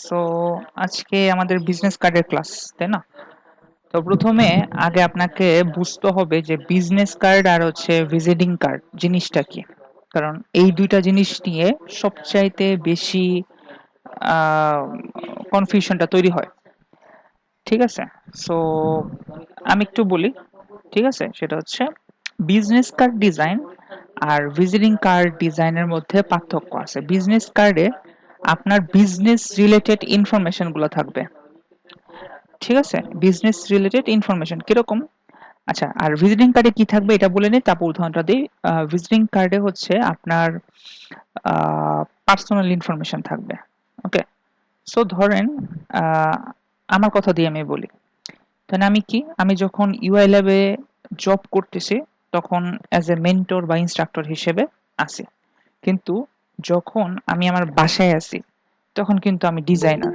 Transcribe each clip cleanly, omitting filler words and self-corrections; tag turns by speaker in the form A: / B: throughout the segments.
A: So আজকে আমাদের business কার্ডের ক্লাস, তাই না? তো প্রথমে আগে আপনাকে বুঝতে হবে যে বিজনেস কার্ড আর হচ্ছে ভিজিটিং কার্ড জিনিসটা কি। কারণ এই দুইটা জিনিস নিয়ে সবচাইতে বেশি কনফিউশনটা তৈরি হয়। ঠিক আছে? সো আমি একটু বলি। ঠিক আছে? সেটা হচ্ছে বিজনেস কার্ড ডিজাইন আর ভিজিটিং কার্ড ডিজাইনের মধ্যে পার্থক্য আছে। বিজনেস কার্ডে আপনার বিজনেস রিলেটেড ইনফরমেশন গুলো থাকবে। ঠিক আছে? বিজনেস রিলেটেড ইনফরমেশন কিরকম? আচ্ছা, আর ভিজিটিং কার্ডে কি থাকবে এটা বলে নিই, তারপর উদাহরণটা দিই। ভিজিটিং কার্ডে হচ্ছে আপনার পার্সোনাল ইনফরমেশন থাকবে। ওকে? সো ধরেন আহ, আমার কথা দিয়ে আমি বলি। তাহলে আমি যখন ইউআই ল্যাবে জব করতেছি তখন অ্যাজ এ মেন্টর বা ইনস্ট্রাক্টর হিসেবে আছি। কিন্তু যখন আমি আমার বাসায় আছি তখন কিন্তু আমি ডিজাইনার,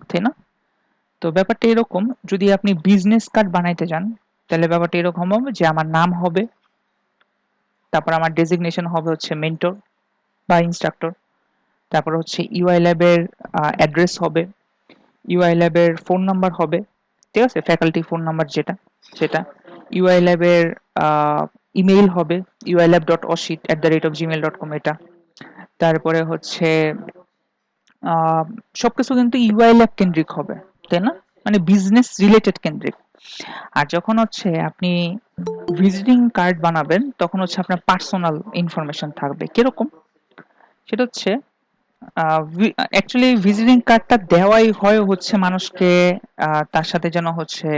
A: তাই না? তো ব্যাপারটা এরকম, যদি আপনি বিজনেস কার্ড বানাইতে যান তাহলে ব্যাপারটা এরকম হবে যে আমার নাম হবে, তারপর আমার ডেজিগনেশন হবে হচ্ছে মেন্টর বা ইনস্ট্রাক্টর, তারপর হচ্ছে ইউআই ল্যাবের অ্যাড্রেস হবে, ইউআই ল্যাবের ফোন নাম্বার হবে, ঠিক আছে, ফ্যাকাল্টি ফোন নাম্বার যেটা সেটা, ইউআই ল্যাবের ইমেইল হবে uilab.oshit@gmail.com, এটা। তারপরে হচ্ছে সবকিছু কিন্তু ইউআই ল্যাব কেন্দ্রিক হবে, তাই না? মানে বিজনেস রিলেটেড কেন্দ্রিক। আর যখন হচ্ছে আপনি ভিজিটিং কার্ড বানাবেন তখন হচ্ছে আপনার পার্সোনাল ইনফরমেশন থাকবে। কিরকম? সেটা হচ্ছে অ্যাকচুয়ালি ভিজিটিং কার্ডটা দেওয়াই হয় হচ্ছে মানুষকে তার সাথে যেন হচ্ছে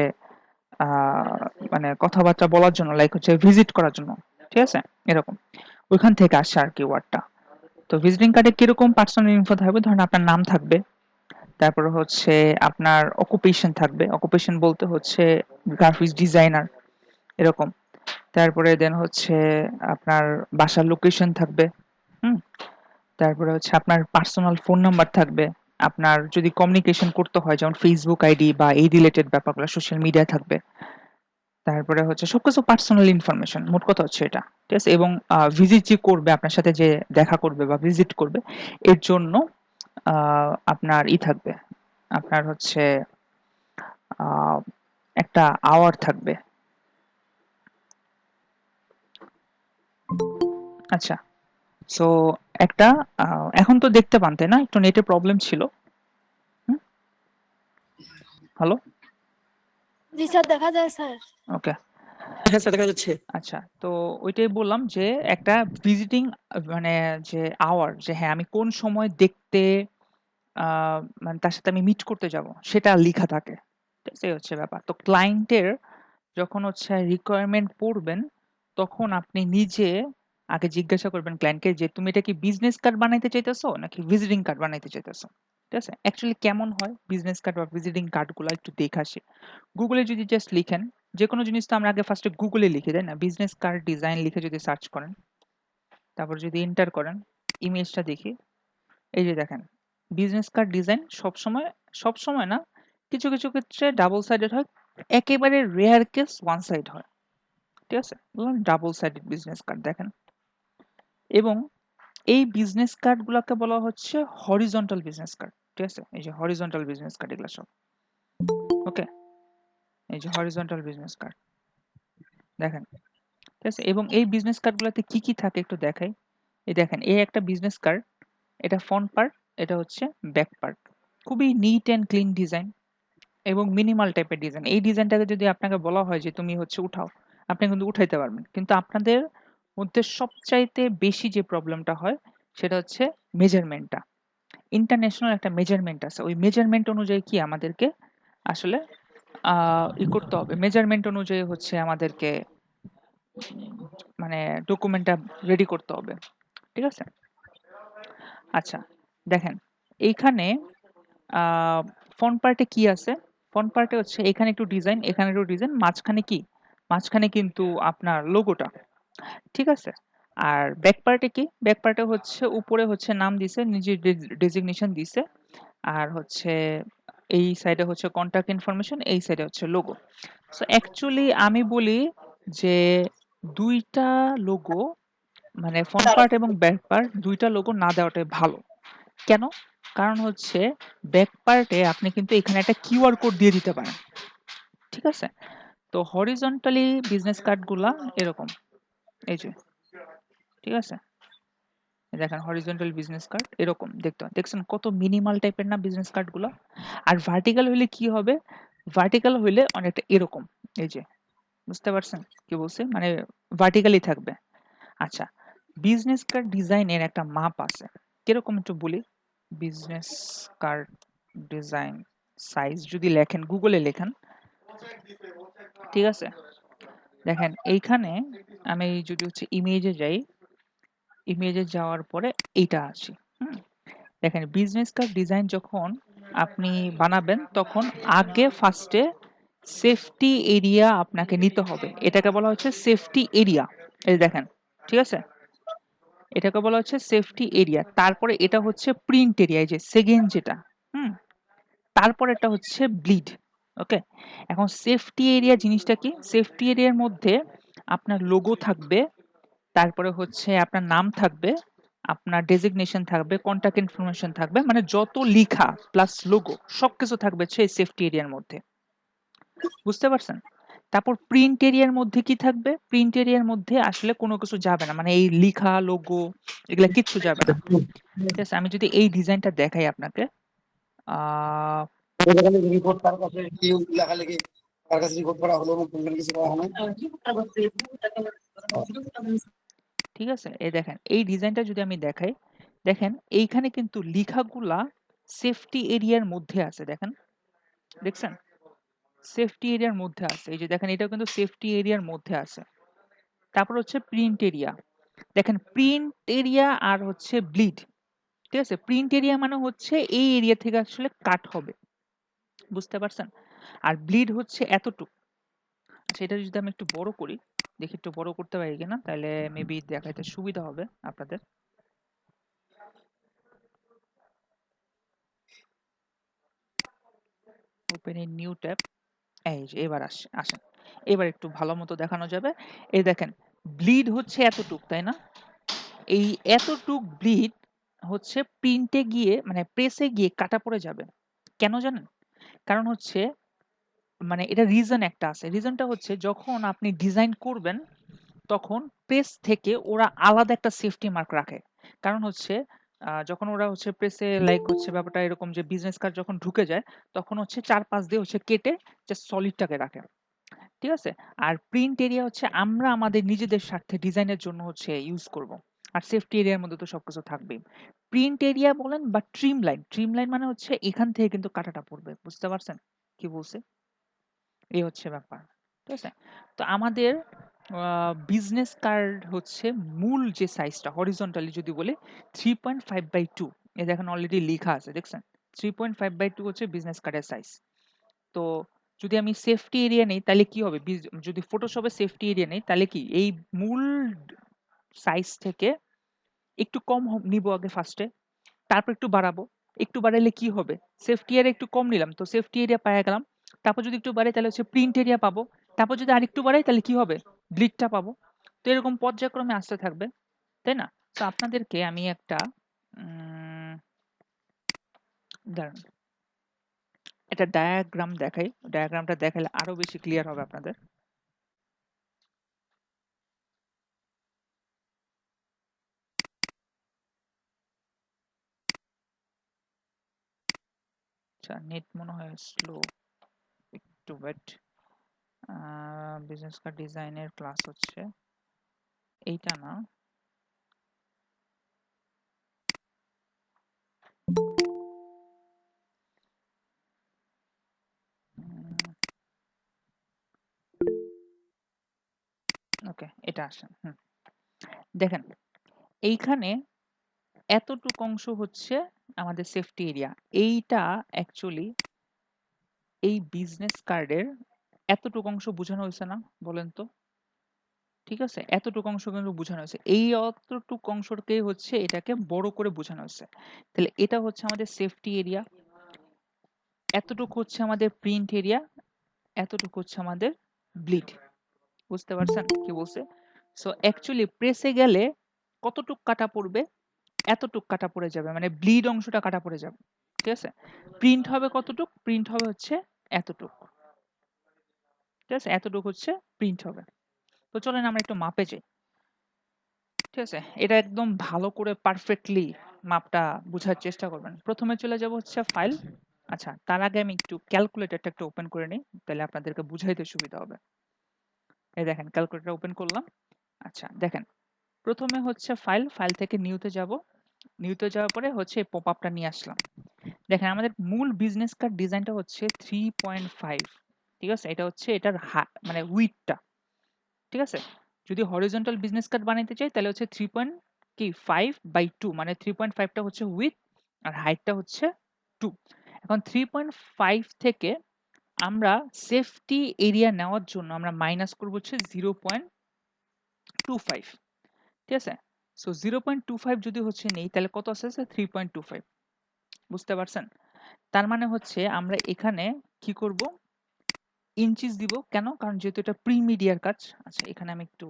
A: আহ, মানে কথাবার্তা বলার জন্য, লাইক হচ্ছে ভিজিট করার জন্য। ঠিক আছে? এরকম ওইখান থেকে আসে আর কি ওয়ার্ডটা। তো ভিজিটিং কার্ডে কিরকম পার্সোনাল ইনফো থাকবে? ধরেন আপনার নাম থাকবে, তারপরে হচ্ছে আপনার অকুপেশন থাকবে, অকুপেশন বলতে হচ্ছে গ্রাফিক্স ডিজাইনার, এরকম। তারপরে দেন হচ্ছে আপনার বাসার লোকেশন থাকবে। হুম। তারপরে হচ্ছে আপনার পার্সোনাল ফোন নাম্বার থাকবে। আপনার যদি কমিউনিকেশন করতে হয় যেমন ফেসবুক আইডি বা এই রিলেটেড ব্যাপারগুলো, সোশ্যাল মিডিয়া থাকবে। তারপরে হচ্ছে সবকিছু পার্সোনাল ইনফরমেশন, মোট কথা হচ্ছে এটা। ঠিক আছে? এবং ভিজিট যে করবে আপনার সাথে, যে দেখা করবে বা ভিজিট করবে, এর জন্য আপনার থাকবে, আপনার হচ্ছে আহ, একটা আওয়ার থাকবে। আচ্ছা। সো একটা এখন তো দেখতে পান, তাই না? একটু নেটে প্রবলেম ছিল। হুম। হ্যালো।
B: জি স্যার, দেখা যায় স্যার।
A: ওকে।
C: হ্যাঁ স্যার, দেখা যাচ্ছে।
A: আচ্ছা, তো ওইটাই বললাম যে একটা ভিজিটিং, মানে যে আওয়ার, যে হ্যাঁ আমি কোন সময় দেখতে মানে তার সাথে আমি মিট করতে যাব সেটা লিখা থাকে। ঠিক আছে? এই হচ্ছে ব্যাপার। তো ক্লায়েন্টের যখন হচ্ছে রিকোয়ারমেন্ট পড়বেন তখন আপনি নিজে আগে জিজ্ঞাসা করবেন ক্লায়েন্টকে যে তুমি এটা কি বিজনেস কার্ড বানাইতে চাইতেছো নাকি ভিজিটিং কার্ড বানাইতে চাইতেছো। ঠিক আছে? অ্যাকচুয়ালি কেমন হয় বিজনেস কার্ড বা ভিজিটিং কার্ডগুলো একটু দেখে আসি। গুগলে যদি জাস্ট লিখেন, যে কোনো জিনিস তো আমরা আগে ফার্স্টে গুগলে লিখি, তাই না? বিজনেস কার্ড ডিজাইন লিখে যদি সার্চ করেন, তারপর যদি এন্টার করেন, ইমেজটা দেখি। এই যে দেখেন, বিজনেস কার্ড ডিজাইন সবসময়, সবসময় না, কিছু কিছু ক্ষেত্রে ডাবল সাইডেড হয়, একেবারে রেয়ার কেস ওয়ান সাইড হয়। ঠিক আছে? ডাবল সাইডেড বিজনেস কার্ড দেখেন। এবং এই বিজনেস কার্ডগুলোকে বলা হচ্ছে হরিজন্টাল বিজনেস কার্ড। ঠিক আছে? এই যে হরিজন্টাল বিজনেস কার্ড, এগুলো সব। ওকে? এই যে হরিজন্টাল বিজনেস কার্ড দেখেন। ঠিক আছে? এবং এই বিজনেস কার্ডগুলোতে কি কি থাকে একটু দেখাই। এই দেখেন, এই একটা বিজনেস কার্ড, এটা ফ্রন্ট পার্ট, এটা হচ্ছে ব্যাক পার্ট। খুবই নিট অ্যান্ড ক্লিন ডিজাইন এবং মিনিমাল টাইপের ডিজাইন। এই ডিজাইনটাকে যদি আপনাকে বলা হয় যে তুমি হচ্ছে উঠাও, আপনি কিন্তু উঠাইতে পারবেন। কিন্তু আপনাদের মধ্যে সবচাইতে বেশি যে প্রবলেমটা হয় সেটা হচ্ছে মেজারমেন্টটা। ইন্টারন্যাশনাল একটা মেজারমেন্ট আছে, ওই মেজারমেন্ট অনুযায়ী কি আমাদেরকে আসলে করতে হবে। মেজারমেন্ট অনুযায়ী হচ্ছে আমাদেরকে মানে ডকুমেন্টটা রেডি করতে হবে। ঠিক আছে? আচ্ছা, দেখেন এইখানে ফ্রন্ট পার্টে কি আছে? ফ্রন্ট পার্টে হচ্ছে এখানে একটু ডিজাইন, এখানে একটু ডিজাইন, মাঝখানে কি? মাঝখানে কিন্তু আপনার লোগোটা। ঠিক আছে? আর ব্যাক পার্টে কি? ব্যাক পার্টে হচ্ছে উপরে হচ্ছে নাম দিছে, নিজের ডেজিগনেশন দিছে। আর হচ্ছে এই সাইডে হচ্ছে কন্টাক্ট ইনফরমেশন, এই সাইডে হচ্ছে লোগো। সো অ্যাকচুয়ালি আমি বলি যে দুইটা লোগো, মানে ফ্রন্ট পার্ট এবং ব্যাক পার্ট দুইটা লোগো না দেওয়াটাই ভালো। কেন? কারণ হচ্ছে ব্যাক পার্টে আপনি কিন্তু এখানে একটা কিউআর কোড দিয়ে দিতে পারেন। ঠিক আছে? তো হরিজন্টালি বিজনেস কার্ডগুলা এরকম। এই যে, ঠিক আছে? এই দেখেন হরিজন্টাল বিজনেস কার্ড এরকম দেখতে দেখছেন কত মিনিমাল টাইপের না বিজনেস কার্ডগুলো? আর ভার্টিক্যাল হইলে কি হবে? ভার্টিক্যাল হইলে অনেকটা এরকম। এই যে, বুঝতে পারছেন কি বলছি? মানে ভার্টিক্যালি থাকবে। আচ্ছা, বিজনেস কার্ড ডিজাইনের একটা মাপ আছে। কিরকম একটু বলি? বিজনেস কার্ড ডিজাইন সাইজ যদি লেখেন গুগলে লেখেন, ঠিক আছে? দেখেন এইখানে আমি যদি হচ্ছে ইমেজে যাই, ইমেজে যাওয়ার পরে এইটা আসি। হুম, দেখেন বিজনেস কার্ড ডিজাইন যখন আপনি বানাবেন তখন আগে ফার্স্টে সেফটি এরিয়া আপনাকে নিতে হবে। এটাকে বলা হচ্ছে সেফটি এরিয়া। এই দেখেন, ঠিক আছে? এটাকে বলা হচ্ছে সেফটি এরিয়া। তারপরে এটা হচ্ছে প্রিন্ট এরিয়া, এই যে সেকেন্ড যেটা। হুম, তারপর এটা হচ্ছে ব্লিড। ওকে, এখন সেফটি এরিয়া জিনিসটা কি? সেফটি এরিয়ার মধ্যে আপনার লোগো থাকবে, তারপরে হচ্ছে আপনার নাম থাকবে, আপনার ডেজিগনেশন থাকবে, কন্টাক্ট ইনফরমেশন থাকবে, মানে যত লিখা প্লাস লোগো সবকিছু থাকবে হচ্ছে এই সেফটি এরিয়ার মধ্যে। বুঝতে পারছেন? তারপর প্রিন্ট এরিয়ার মধ্যে কি থাকবে? প্রিন্ট এরিয়ার মধ্যে আসলে কোনো কিছু যাবে না, মানে এই লিখা লোগো এগুলা কিচ্ছু যাবে না। ঠিক আছে, আমি যদি এই ডিজাইনটা দেখাই আপনাকে, আহ
C: রিপোর্ট তার কাছে কেউ লেখালেখি তার কাছে রিপোর্ট করা হলো এবং কোনো কিছু করা হলো
A: ঠিক আছে, এই দেখেন এই ডিজাইনটা যদি আমি দেখাই, দেখেন এইখানে কিন্তু লিখাগুলা সেফটি এরিয়ার মধ্যে আছে। দেখেন, দেখছেন? সেফটি এরিয়ার মধ্যে আছে। এই যে দেখেন এটাও কিন্তু সেফটি এরিয়ার মধ্যে আছে। তারপর হচ্ছে প্রিন্ট এরিয়া। দেখেন প্রিন্ট এরিয়া আর হচ্ছে ব্লিড। ঠিক আছে, প্রিন্ট এরিয়া মানে হচ্ছে এই এরিয়া থেকে আসলে কাট হবে। বুঝতে পারছেন? আর ব্লিড হচ্ছে এতটুকু। আচ্ছা, এটা যদি আমি একটু বড় করি, দেখি একটু বড় করতে পারি কিনা, তাহলে মেবি দেখাইতে সুবিধা হবে আপনাদের। Open a new tab. এই যে এবার আসেন, এবার একটু ভালো মতো দেখানো যাবে। এই দেখেন ব্লিড হচ্ছে এতটুক, তাই না? এই এতটুক ব্লিড হচ্ছে প্রিন্টে গিয়ে মানে প্রেসে গিয়ে কাটা পড়ে যাবে। কেন জানেন? কারণ হচ্ছে মানে এটা রিজন একটা আছে। রিজনটা হচ্ছে যখন আপনি ডিজাইন করবেন তখন প্রেস থেকে ওরা আলাদা একটা সেফটি মার্ক রাখে। কারণ হচ্ছে যখন ওরা হচ্ছে প্রেসে লাইক হচ্ছে ব্যাপারটা এরকম যে বিজনেস কার্ড যখন ঢুকে যায় তখন হচ্ছে ৪-৫ দিয়ে হচ্ছে কেটে জাস্ট সলিডটাকে রাখে। ঠিক আছে? আর প্রিন্ট এরিয়া হচ্ছে আমরা আমাদের নিজেদের স্বার্থে ডিজাইনের জন্য হচ্ছে ইউজ করব। আর সেফটি এরিয়ার মধ্যে তো সবকিছু থাকবেই। প্রিন্ট এরিয়া বলেন বা ট্রিম লাইন। ট্রিম লাইন মানে হচ্ছে এখান থেকে কিন্তু কাটাটা পড়বে। বুঝতে পারছেন কি বলছে? এই হচ্ছে ব্যাপার। ঠিক আছে? তো আমাদের বিজনেস কার্ড হচ্ছে মূল যে সাইজটা হরিজন্টালি যদি বলি 3.5/2। এই দেখেন অলরেডি লেখা আছে, দেখছেন? 3.5/2 হচ্ছে বিজনেস কার্ডের সাইজ। তো যদি আমি সেফটি এরিয়া নেই তাহলে কি হবে? যদি ফটোশপে সেফটি এরিয়া নেই তাহলে কি এই মূল সাইজ থেকে একটু কম নিব আগে ফার্স্টে, তারপর একটু বাড়াবো। একটু বাড়াইলে কি হবে? সেফটি এরিয়া একটু কম নিলাম তো সেফটি এরিয়া পাইয়া গেলাম। তারপর যদি একটু বাড়াই তাহলে হচ্ছে প্রিন্ট এরিয়া পাবো। তারপর যদি আরেকটু বাড়াই তাহলে কি হবে? ব্লিডটা পাবো। তো এরকম পর্যায়ক্রমে আসতে থাকবে, তাই না? তো আপনাদেরকে আমি একটা দাঁড়ান, একটা ডায়াগ্রাম দেখাই। ডায়াগ্রামটা দেখালে আরো বেশি ক্লিয়ার হবে আপনাদের। আচ্ছা, নেট মনে হয় স্লো, একটু ওয়েট। বিজনেস কার্ড ডিজাইনের ক্লাস হচ্ছে এইটা না। ওকে, এটা আসেন। দেখেন এইখানে এতটুকু অংশ হচ্ছে আমাদের সেফটি এরিয়া। এইটা অ্যাকচুয়ালি এই বিজনেস কার্ডের এতটুকু অংশ বোঝানো হয়েছে না? বলেন তো। ঠিক আছে, এতটুকু অংশ কিন্তু বোঝানো হয়েছে। এই অতটুকু অংশকে হচ্ছে এটাকে বড় করে বোঝানো হয়েছে। তাহলে এটা হচ্ছে আমাদের সেফটি এরিয়া, এতটুকু হচ্ছে আমাদের প্রিন্ট এরিয়া, এতটুকু হচ্ছে আমাদের ব্লিড। বুঝতে পারছেন কি বলছে? সো অ্যাকচুয়ালি প্রেসে গেলে কতটুক কাটা পড়বে? এতটুক কাটা পড়ে যাবে, মানে ব্লিড অংশটা কাটা পড়ে যাবে। ঠিক আছে? প্রিন্ট হবে কতটুক? প্রিন্ট হবে হচ্ছে এতটুক। ঠিক আছে? এতটুক হচ্ছে প্রিন্ট হবে। তো চলেন আমরা একটু মাপে যাই। ঠিক আছে? এটা একদম ভালো করে পারফেক্টলি মাপটা বুঝার চেষ্টা করবেন। প্রথমে চলে যাব হচ্ছে ফাইল। আচ্ছা, তার আগে আমি একটু ক্যালকুলেটরটা একটু ওপেন করে নিই, তাহলে আপনাদেরকে বুঝাইতে সুবিধা হবে। এই দেখেন ক্যালকুলেটর ওপেন করলাম। আচ্ছা দেখেন, প্রথমে হচ্ছে ফাইল, ফাইল থেকে নিউতে যাব। নিউতে যাওয়ার পরে হচ্ছে এই পপআপটা নিয়ে আসলাম। দেখেন আমাদের মূল বিজনেস কার্ড ডিজাইনটা হচ্ছে 3.5। ঠিক আছে? এটা হচ্ছে এটার মানে উইডথটা। ঠিক আছে? যদি হরিজন্টাল বিজনেস কার্ড বানাইতে চাই তাহলে হচ্ছে 3.5/2, মানে 3.5টা হচ্ছে উইডথ আর হাইটটা হচ্ছে 2। এখন 3.5 থেকে আমরা সেফটি এরিয়া নেওয়ার জন্য আমরা মাইনাস করব হচ্ছে 0.25। ঠিক আছে? সো 0.25 যদি হচ্ছে নেই তাহলে কত আছে? 3.25। বুঝতে পারছেন? তার মানে হচ্ছে আমরা এখানে কি করব? ইঞ্চিস দিব। কেন? কারণ যেহেতু এটা প্রি মিডিয়ার কাজ। আচ্ছা এখানে আমি একটু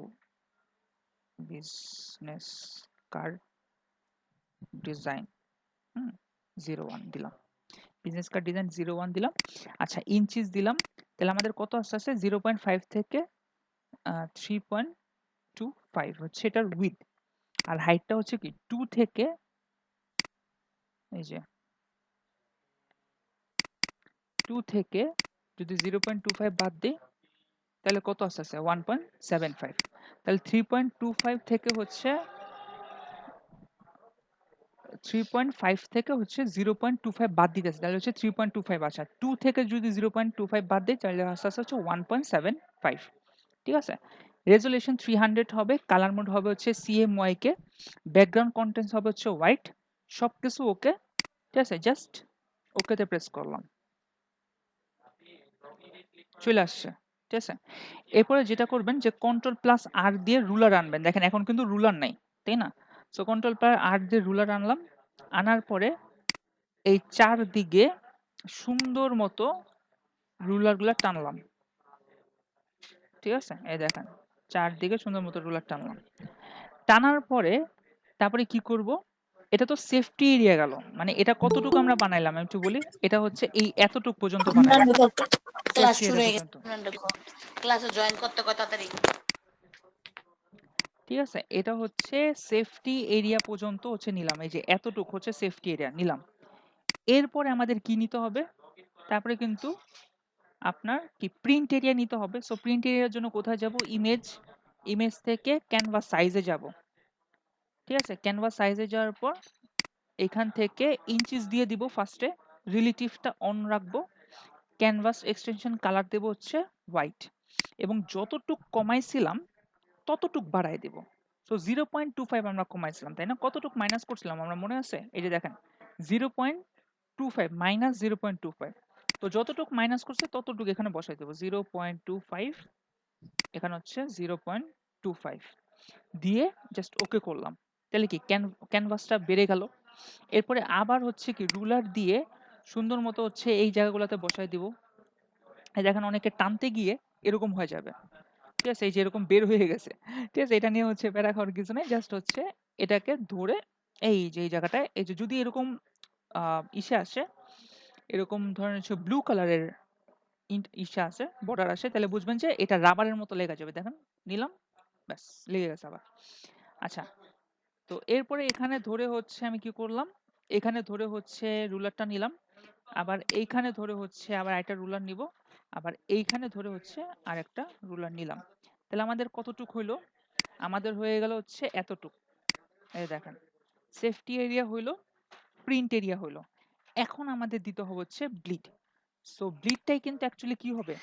A: বিজনেস কার্ড ডিজাইন 01 দিলাম। বিজনেস কার্ড ডিজাইন 01 দিলাম। আচ্ছা ইঞ্চিস দিলাম। তাহলে আমাদের কত আসছে? 0.5 থেকে 3.25 হচ্ছে এটার উইডথ। আর হাইটটা হচ্ছে কি 2 থেকে, এই যে 2 থেকে যদি 0.25 বাদ দিই তাহলে কত আসছে? 1.75। তাহলে 3.25 থেকে হচ্ছে 3.5 থেকে হচ্ছে 0.25 বাদ দিতেছে, তাহলে হচ্ছে 3.25। আচ্ছা 2 থেকে যদি 0.25 বাদ দিই তাহলে আসতে হচ্ছে 1.75। ঠিক আছে? রেজোলিউশন 300 হবে। কালার মোড হবে হচ্ছে CMYK। ব্যাকগ্রাউন্ড কন্টেন্টস হবে হচ্ছে হোয়াইট। সবকিছু ওকে। ঠিক আছে? জাস্ট ওকেতে প্রেস করলাম, চলে আসছে। ঠিক আছে? এরপরে যেটা করবেন যে Ctrl+R দিয়ে রুলার আনবেন। দেখেন এখন কিন্তু রুলার নাই, তাই না? সো Ctrl+R দিয়ে রুলার আনলাম। আনার পরে এই চারদিকে সুন্দর মতো রুলারগুলা টানলাম। ঠিক আছে? এই দেখেন চারদিকে সুন্দর মতো রুলার টানলাম। টানার পরে তারপরে কি করব? এটা তো সেফটি এরিয়া গেল, মানে এটা কতটুকু আমরা বানাইলাম আমি একটু বলি। এটা হচ্ছে এই এতটুক পর্যন্ত বানাইলাম,
D: ক্লাস
A: সেফটি
D: শুরু
A: এরিয়া
D: হয়ে গেছে,
A: পর্যন্ত।
D: ক্লাসে জয়েন করতে কত তাড়াতাড়ি।
A: ঠিক আছে? এটা হচ্ছে সেফটি এরিয়া পর্যন্ত হচ্ছে নিলাম, এই যে এতটুক হচ্ছে সেফটি এরিয়া নিলাম। এরপরে আমাদের কি নিতে হবে? তারপরে কিন্তু আপনার কি প্রিন্ট এরিয়া নিতে হবে। সো প্রিন্ট এরিয়ার জন্য কোথায় যাব? ইমেজ, ইমেজ থেকে ক্যানভাস সাইজে যাব। ঠিক আছে? ক্যানভাস সাইজে যাওয়ার পর এখান থেকে ইঞ্চিস দিয়ে দিব ফার্স্টে, রিলেটিভটা অন রাখবো। ক্যানভাস এক্সটেনশন কালার দেব হচ্ছে হোয়াইট, এবং যতটুক কমাইছিলাম ততটুক বাড়ায় দেব। সো 0.25 আমরা কমাইছিলাম, তাই না? কতটুক মাইনাস করছিলাম আমরা, মনে আছে? এই যে দেখেন 0.25 মাইনাস 0.25। তো যতটুক মাইনাস করছে ততটুক এখানে বসাই দেবো 0.25। এখানে হচ্ছে 0.25 দিয়ে জাস্ট ওকে করলাম। তাহলে কি ক্যানভাসটা বেড়ে গেল। এরপরে আবার হচ্ছে কি রুলার দিয়ে সুন্দর মতো হচ্ছে এই জায়গাগুলোতে বসাই দিব। এই দেখেন অনেকে টানতে গিয়ে এরকম হয়ে যাবে। ঠিক আছে? এই যে এরকম বের হয়ে গেছে। ঠিক আছে? এটা নিয়ে হচ্ছে প্যারা খাওয়ার কিছু নেই। জাস্ট হচ্ছে এটাকে ধরে এই যে এই জায়গাটায়, এই যে যদি এরকম ইসে আসে, এরকম ধরেন হচ্ছে ব্লু কালারের ইসে আসে, বর্ডার আসে, তাহলে বুঝবেন যে এটা রাবারের মতো লেগে যাবে। দেখেন নিলাম, ব্যাস লেগে গেছে আবার। আচ্ছা, তো এরপরে এখানে ধরে হচ্ছে আমি কি করলাম? এখানে ধরে হচ্ছে রুলারটা নিলাম। আবার এইখানে ধরে হচ্ছে আবার একটা রুলার নিব। আবার এইখানে ধরে হচ্ছে আরেকটা রুলার নিলাম। তাহলে আমাদের কতটুক হইলো? আমাদের হয়ে গেল হচ্ছে এতটুক। এই দেখেন সেফটি এরিয়া হইলো, প্রিন্ট এরিয়া হইলো। এখন আমাদের দিতে হবে হচ্ছে ব্লিড। সো ব্লিডটাই কিন্তু অ্যাকচুয়ালি কি হবে?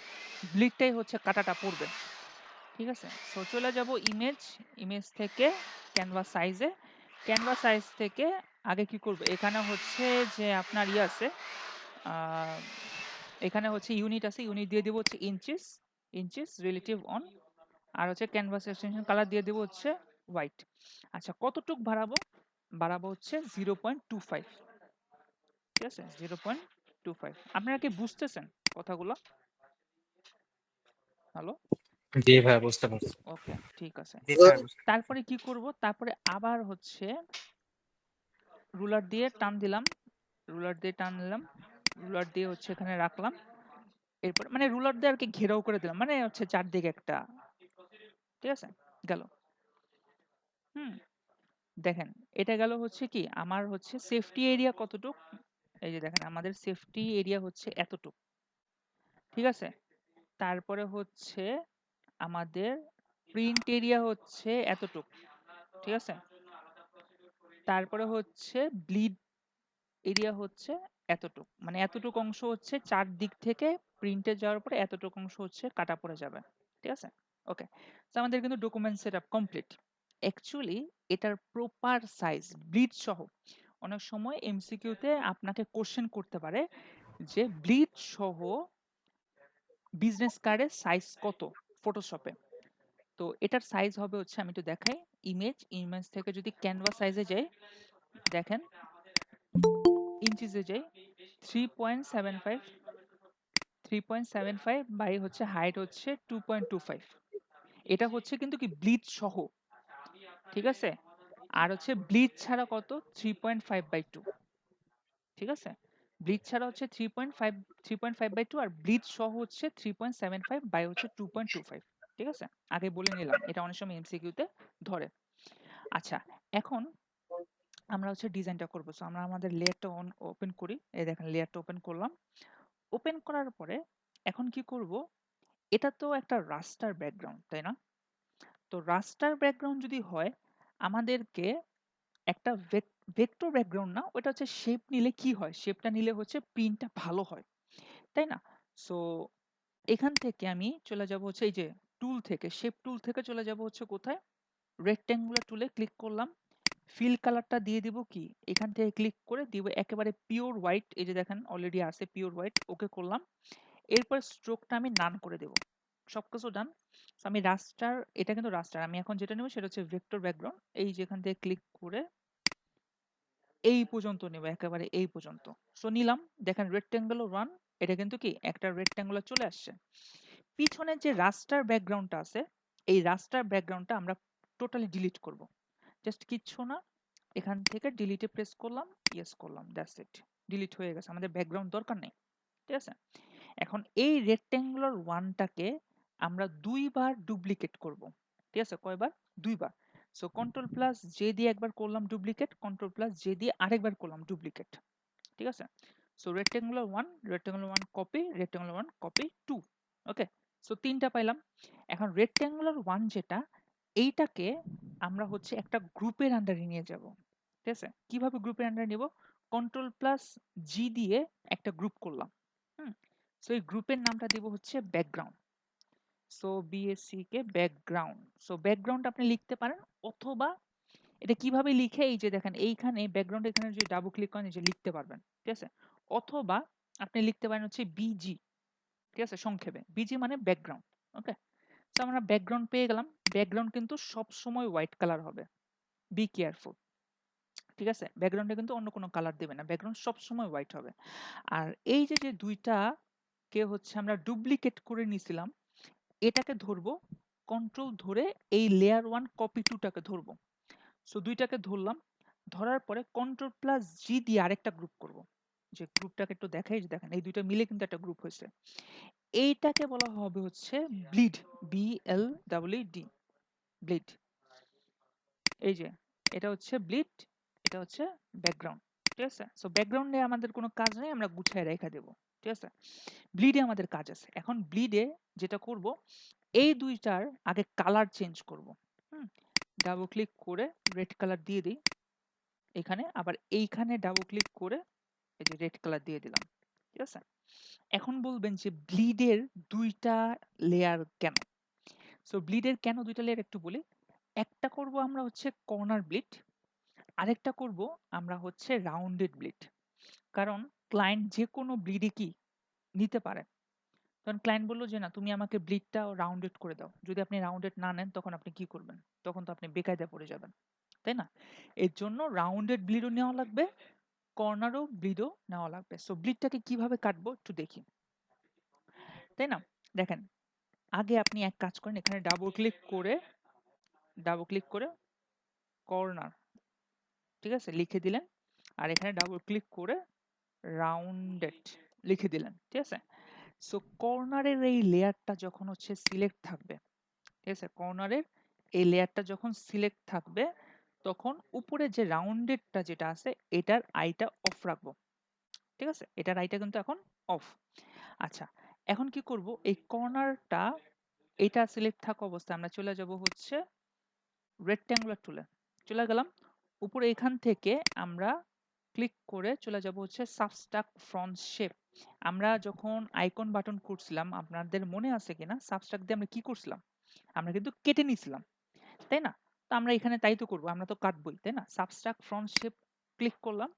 A: ব্লিডটাই হচ্ছে কাটাটা পড়বে। ঠিক আছে? সো চলে যাব ইমেজ, ইমেজ থেকে ক্যানভাস সাইজে। ক্যানভাস সাইজ থেকে আগে কি করব? এখানে হচ্ছে যে আপনার ইয়ে আছে, আহ, এখানে হচ্ছে ইউনিট আছে, ইউনিট দিয়ে দিব হচ্ছে ইঞ্চিস, ইঞ্চিস রিলেটিভ অন। আর হচ্ছে ক্যানভাস এক্সটেনশন কালার দিয়ে দেবো হচ্ছে হোয়াইট। আচ্ছা কতটুক বাড়াবো? বাড়াবো হচ্ছে 0.25। ঠিক আছে? 0.25। আপনারা কি বুঝতেছেন কথাগুলো? হ্যালো?
E: জি ভাই বুঝতে পারছি।
A: ওকে ঠিক আছে।
E: জি স্যার বুঝতে
A: তারপরে কি করব? তারপরে আবার হচ্ছে রুলার দিয়ে টান দিলাম, রুলার দিয়ে টান দিলাম, রুলার দিয়ে হচ্ছে এখানে রাখলাম। এরপর মানে রুলার দিয়ে আর কি ঘেরাও করে দিলাম, মানে হচ্ছে চারদিকে একটা, ঠিক আছে, গেল। হুম, দেখেন এটা গেল হচ্ছে কি আমার হচ্ছে সেফটি এরিয়া কতটুক, এই যে দেখেন আমাদের সেফটি এরিয়া হচ্ছে এতটুক, ঠিক আছে। তারপরে হচ্ছে আমাদের প্রিন্ট এরিয়া হচ্ছে এতটুক, ঠিক আছে। তারপরে হচ্ছে ব্লিড এরিয়া হচ্ছে এতটুক, মানে এতটুক অংশ হচ্ছে চারদিক থেকে প্রিন্টে যাওয়ার পরে এতটুক অংশ হচ্ছে কাটা পড়ে যাবে, ঠিক আছে। ওকে, তো আমাদের কিন্তু document set up complete. Actually এটার প্রপার সাইজ ব্লিড সহ অনেক সময় এমসিকিউতে আপনাকে কোশ্চেন করতে পারে যে ব্লিড সহ বিজনেস কার্ডের সাইজ কত ফটোশপে। তো এটার সাইজ হবে হচ্ছে, আমি একটু দেখাই, ইমেজ থেকে যদি ক্যানভা সাইজে যাই, দেখেন ইঞ্চিসে যাই, 3.75 3.75 বাই হচ্ছে হাইট হচ্ছে 2.25। এটা হচ্ছে কিন্তু কি ব্লিড সহ, ঠিক আছে। আর হচ্ছে ব্লিড ছাড়া কত, 3.5/2, ঠিক আছে। ব্লিড ছাড়া হচ্ছে 3.5/2, আর ব্লিড সহ হচ্ছে 3.75 বাই হচ্ছে 2.25, ঠিক আছে। আগে বলে নিলাম, এটা অনেক সময় এমসিকিউতে ধরে। আচ্ছা, এখন আমরা হচ্ছে ডিজাইনটা করবো। সো আমরা আমাদের লেয়ারটা ওপেন করি, এই দেখেন লেয়ারটা ওপেন করলাম। ওপেন করার পরে এখন কি করব, এটা তো একটা রাস্টার ব্যাকগ্রাউন্ড, তাই না? তো রাস্টার ব্যাকগ্রাউন্ড যদি হয়, আমাদেরকে একটা ভেক্টর ব্যাকগ্রাউন্ড না, ওটা হচ্ছে শেপ নিলে কি হয়, শেপটা নিলে হচ্ছে প্রিন্টটা ভালো হয়, তাই না? সো এখান থেকে আমি চলে যাব হচ্ছে এই যে টুল থেকে, শেপ টুল থেকে চলে যাব হচ্ছে কোথায়, রেক্ট্যাঙ্গুলার টুলে ক্লিক করলাম। ফিল কালারটা দিয়ে দিব কি, এখান থেকে ক্লিক করে দিব একেবারে পিওর হোয়াইট, এই যে দেখেন অলরেডি আছে পিওর হোয়াইট, ওকে করলাম। এরপর স্ট্রোকটা আমি নান করে দেব, সবকিছু ডান। আমি রাস্টার, এটা কিন্তু রাস্টার, আমি এখন যেটা নেব সেটা হচ্ছে ভেক্টর ব্যাকগ্রাউন্ড। এই যেখান থেকে ক্লিক করে এই পর্যন্ত নেব, একেবারে এই পর্যন্ত। সো নিলাম, দেখেন রেক্ট্যাঙ্গুলার ওয়ান, এটা কিন্তু কি একটা রেক্ট্যাঙ্গুলার চলে আসছে। পিছনে যে রাস্টার ব্যাকগ্রাউন্ডটা আছে, এই রাস্টার ব্যাকগ্রাউন্ডটা আমরা টোটালি ডিলিট করব। জাস্ট কিচ্ছু না, এখান থেকে ডিলিটে প্রেস করলাম, ইয়েস করলাম, দ্যাটস ইট, ডিলিট হয়ে গেছে, আমাদের ব্যাকগ্রাউন্ড দরকার নেই, ঠিক আছে। এখন এই রেক্ট্যাঙ্গুলার ওয়ানটাকে আমরা দুইবার ডুপ্লিকেট করব, ঠিক আছে। কয়বার, দুইবার। সো কন্ট্রোল প্লাস জে দিয়ে একবার করলাম ডুপ্লিকেট, কন্ট্রোল প্লাস জে দিয়ে আরেকবার করলাম ডুপ্লিকেট, ঠিক আছে। So rectangular one copy, rectangular one copy to, okay. So তিনটা পাইলাম। এখন রেক্ট্যাঙ্গুলার ওয়ান যেটা, এইটাকে আমরা হচ্ছে একটা গ্রুপের আন্ডারে নিয়ে যাব, ঠিক আছে। কিভাবে গ্রুপের আন্ডারে নিব, কন্ট্রোল প্লাস জি দিয়ে একটা গ্রুপ করলাম। হুম, সো এই গ্রুপের নামটা দিব হচ্ছে ব্যাকগ্রাউন্ড। সো বিএসসি কে ব্যাকগ্রাউন্ড, সো ব্যাকগ্রাউন্ড আপনি লিখতে পারেন, অথবা এটা কিভাবে লিখে, এই যে দেখেন এইখানে ব্যাকগ্রাউন্ড, এখানে যদি ডাবল ক্লিক করেন এই যে লিখতে পারবেন, ঠিক আছে। অথবা আপনি লিখতে পারেন হচ্ছে বিজি, ঠিক আছে, সংক্ষেপে বিজি মানে ব্যাকগ্রাউন্ড, ওকে। সো আমরা ব্যাকগ্রাউন্ড পেয়ে গেলাম। ব্যাকগ্রাউন্ড কিন্তু সব সময় হোয়াইট কালার হবে, বি কেয়ারফুল, ঠিক আছে। ব্যাকগ্রাউন্ডে কিন্তু অন্য কোনো কালার দেবে না, ব্যাকগ্রাউন্ড সব সময় হোয়াইট হবে। আর এই যে যে দুইটা কে হচ্ছে আমরা ডুপ্লিকেট করে নিয়েছিলাম, এটাকে ধরবো, কন্ট্রোল ধরে এই লেয়ার ওয়ান কপি টুটাকে ধরবো। সো দুইটাকে ধরলাম, ধরার পরে কন্ট্রোল প্লাস জি দিয়ে আরেকটা গ্রুপ করব। যে গ্রুপটাকে একটু দেখাই, যে দেখেন এই দুইটা মিলে কিন্তু একটা গ্রুপ হয়েছে। এইটাকে বলা হবে হচ্ছে ব্লিড, BLED, ব্লিড। এই যে এটা হচ্ছে ব্লিড, এটা হচ্ছে ব্যাকগ্রাউন্ড, ঠিক আছে। সো ব্যাকগ্রাউন্ডে আমাদের কোনো কাজ নেই, আমরা গুছায় রেখে দেব, ঠিক আছে। ব্লিডে আমাদের কাজ আছে। এখন ব্লিডে যেটা করব, এই দুইটার আগে কালার চেঞ্জ করব। হুম, ডাবল ক্লিক করে রেড কালার দিয়ে দিই এখানে, আবার এইখানে ডাবল ক্লিক করে এই যে রেড কালার দিয়ে দিলাম, ঠিক আছে। এখন বলবেন যে ব্লিডের দুইটা লেয়ার কেন? সো ব্লিডের কেন দুইটা লেয়ার একটু বলি। একটা করব আমরা হচ্ছে কর্নার ব্লিড, আরেকটা করব আমরা হচ্ছে রাউন্ডেড ব্লিড। কারণ ক্লায়েন্ট যে কোনো ব্লিডে কি নিতে পারে। তখন ক্লায়েন্ট বললো যে না, তুমি আমাকে ব্লিডটা রাউন্ডেড করে দাও। যদি আপনি রাউন্ডেড না নেন তখন আপনি কি করবেন? তখন তো আপনি বেকায়দায় পড়ে যাবেন, তাই না? এর জন্য রাউন্ডেড ব্লিডও নেওয়া লাগবে, কর্নারও ব্লিডও নেওয়া লাগবে। সো ব্লিডটাকে কিভাবে কাটবো একটু দেখি, তাই না? দেখেন, আগে আপনি এক কাজ করেন, এখানে ডাবল ক্লিক করে কর্নার, ঠিক আছে, লিখে দিলেন। আর এখানে ডাবল ক্লিক করে রাউন্ডেড লিখে দিলেন, ঠিক আছে? সো কর্নারের এই লেয়ারটা যখন হচ্ছে সিলেক্ট থাকবে, ঠিক আছে, কর্নারের এই লেয়ারটা যখন সিলেক্ট থাকবে তখন উপরে যে রাউন্ডেডটা যেটা আছে এটার আইটা অফ রাখবো, ঠিক আছে? এটার আইটা কিন্তু এখন অফ। আচ্ছা, এখন কি করব, এই কর্নারটা এটা সিলেক্ট থাকা অবস্থায় আমরা চলে যাব হচ্ছে রেক্ট্যাঙ্গুলার টুলে, চলে গেলাম। উপরে এখান থেকে আমরা ক্লিক করে চলে যাব হচ্ছে সাবস্ট্রাক ফ্রন্ট শেপ। আমরা যখন আইকন বাটন করছিলাম, আপনাদের মনে আছে কিনা, সাবস্ট্রাক দিয়ে আমরা কি করছিলাম, আমরা কিন্তু কেটে নিছিলাম, তাই না? তো আমরা এখানে তাই তো করবো, আমরা তো কাটবই, তাই না? সাবস্ট্রাক ফ্রন্ট শেপ ক্লিক করলাম।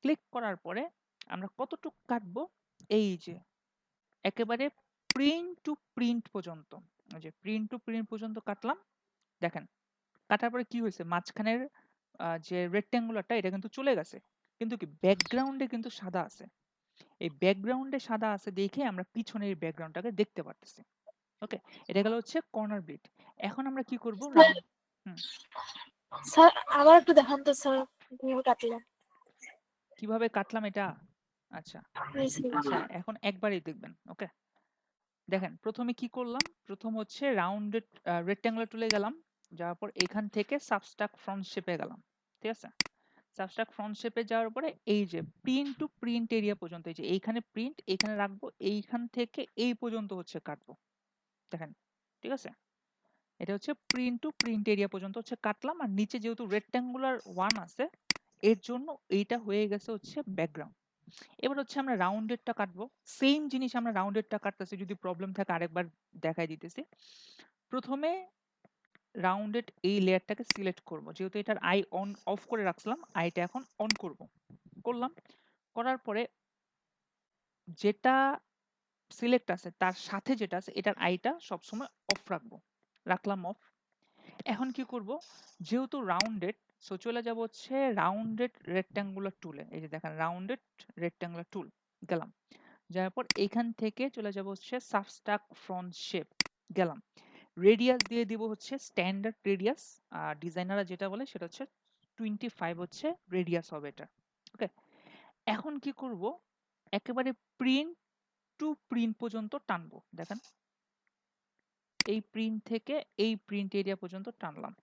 A: ক্লিক করার পরে আমরা কতটুকু কাটবো, এই যে একেবারে প্রিন্ট টু প্রিন্ট পর্যন্ত, ওই যে প্রিন্ট টু প্রিন্ট পর্যন্ত কাটলাম। দেখেন কাটার পরে কি হয়েছে, মাঝখানের যে রেক্ট্যাঙ্গুলারটা এটা কিন্তু চলে গেছে, কিন্তু কি ব্যাকগ্রাউন্ডে কিন্তু সাদা আছে। এই ব্যাকগ্রাউন্ডে সাদা আছে দেখে আমরা পিছনের এই ব্যাকগ্রাউন্ডটাকে দেখতে পারতেছি। ওকে, এটা গেল হচ্ছে কর্নার বিট। এখন আমরা কি করব, রাউন্ড
B: স্যার আবার একটু দেখান তো স্যার, কিভাবে কাটলেন?
A: কিভাবে কাটলাম এটা? আচ্ছা
B: Please,
A: আচ্ছা, এখন একবারই দেখবেন। ওকে, দেখেন প্রথমে কি করলাম, প্রথম হচ্ছে রাউন্ডেড রেক্ট্যাঙ্গুলার টুলে গেলাম, যাওয়ার পর এখান থেকে সাবস্ট্রাক ফ্রন্ট শেপে গেলাম, ঠিক আছে? সাবস্ট্রাক ফ্রন্ট শেপে যাওয়ার পরে এই যে প্রিন্ট টু প্রিন্ট এরিয়া পর্যন্ত, এই যে এইখানে প্রিন্ট এখানে রাখবো, এইখান থেকে এই পর্যন্ত হচ্ছে কাটবো। দেখেন, ঠিক আছে? এটা হচ্ছে প্রিন্ট টু প্রিন্ট এরিয়া পর্যন্ত হচ্ছে কাটলাম। আর নিচে যেহেতু রেক্ট্যাঙ্গুলার ওয়ান আছে এর জন্য এইটা হয়ে গেছে হচ্ছে ব্যাকগ্রাউন্ড। এবার হচ্ছে আমরা রাউন্ডেডটা কাটবো। সেম জিনিস আমরা রাউন্ডেডটা কাটতেছি, যদি প্রবলেম থাকে আরেকবার দেখাই দিতেছি। প্রথমে রাউন্ডেড এই লেয়ারটাকে সিলেক্ট করব, যেহেতু এটার আই অন অফ করে রাখছিলাম, আইটা এখন অন করব। করলাম, করার পরে যেটা সিলেক্ট আছে তার সাথে যেটা আছে এটার আইটা সবসময় অফ রাখবো, রাখলাম অফ। এখন কি করব, যেহেতু রাউন্ডেড, সো চলে যাব হচ্ছে রাউন্ডেড রেক্ট্যাঙ্গুলার টুলে। এই যে দেখেন রাউন্ডেড রেক্ট্যাঙ্গুলার টুল গেলাম, যাওয়ার পর এখান থেকে চলে যাব হচ্ছে সাবস্ট্রাক ফ্রন্ট শেপ গেলাম। রেডিয়াস দিয়ে দিব হচ্ছে স্ট্যান্ডার্ড রেডিয়াস, আর ডিজাইনাররা যেটা বলে সেটা হচ্ছে 25 হচ্ছে রেডিয়াস হবে এটা। ওকে, এখন কি করব, একেবারে প্রিন্ট টু প্রিন্ট পর্যন্ত টানবো। দেখেন এই প্রিন্ট থেকে এই প্রিন্ট এরিয়া পর্যন্ত টানলাম,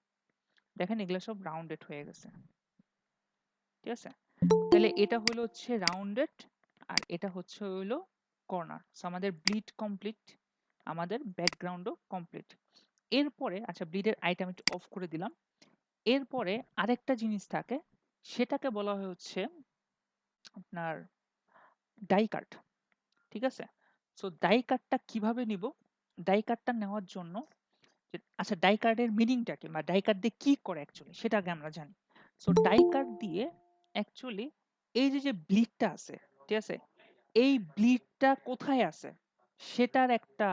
A: দেখেন এগুলো সব রাউন্ডেড হয়ে গেছে, ঠিক আছে? তাহলে এটা হলো হচ্ছে রাউন্ডেড আর এটা হচ্ছে হইলো কর্নার। সো আমাদের ব্লিড কমপ্লিট, আমাদের ব্যাকগ্রাউন্ডও কমপ্লিট। এরপরে আচ্ছা, ব্লিডের আইটেম একটু অফ করে দিলাম। এরপরে আরেকটা জিনিস থাকে, সেটাকে বলা হয় হচ্ছে আপনার ডাই কাট, ঠিক আছে? সো ডাই কাটটা কিভাবে নিব, ডাই কাটটা নেওয়ার জন্য আচ্ছা ডাই কার্ডের মিনিংটা কি, বা ডাই কার্ড দিয়ে কি করে অ্যাকচুয়ালি সেটা আগে আমরা জানি। সো ডাই কার্ড দিয়ে অ্যাকচুয়ালি এই যে যে ব্লিডটা আছে, ঠিক আছে, এই ব্লিডটা কোথায় আছে সেটার একটা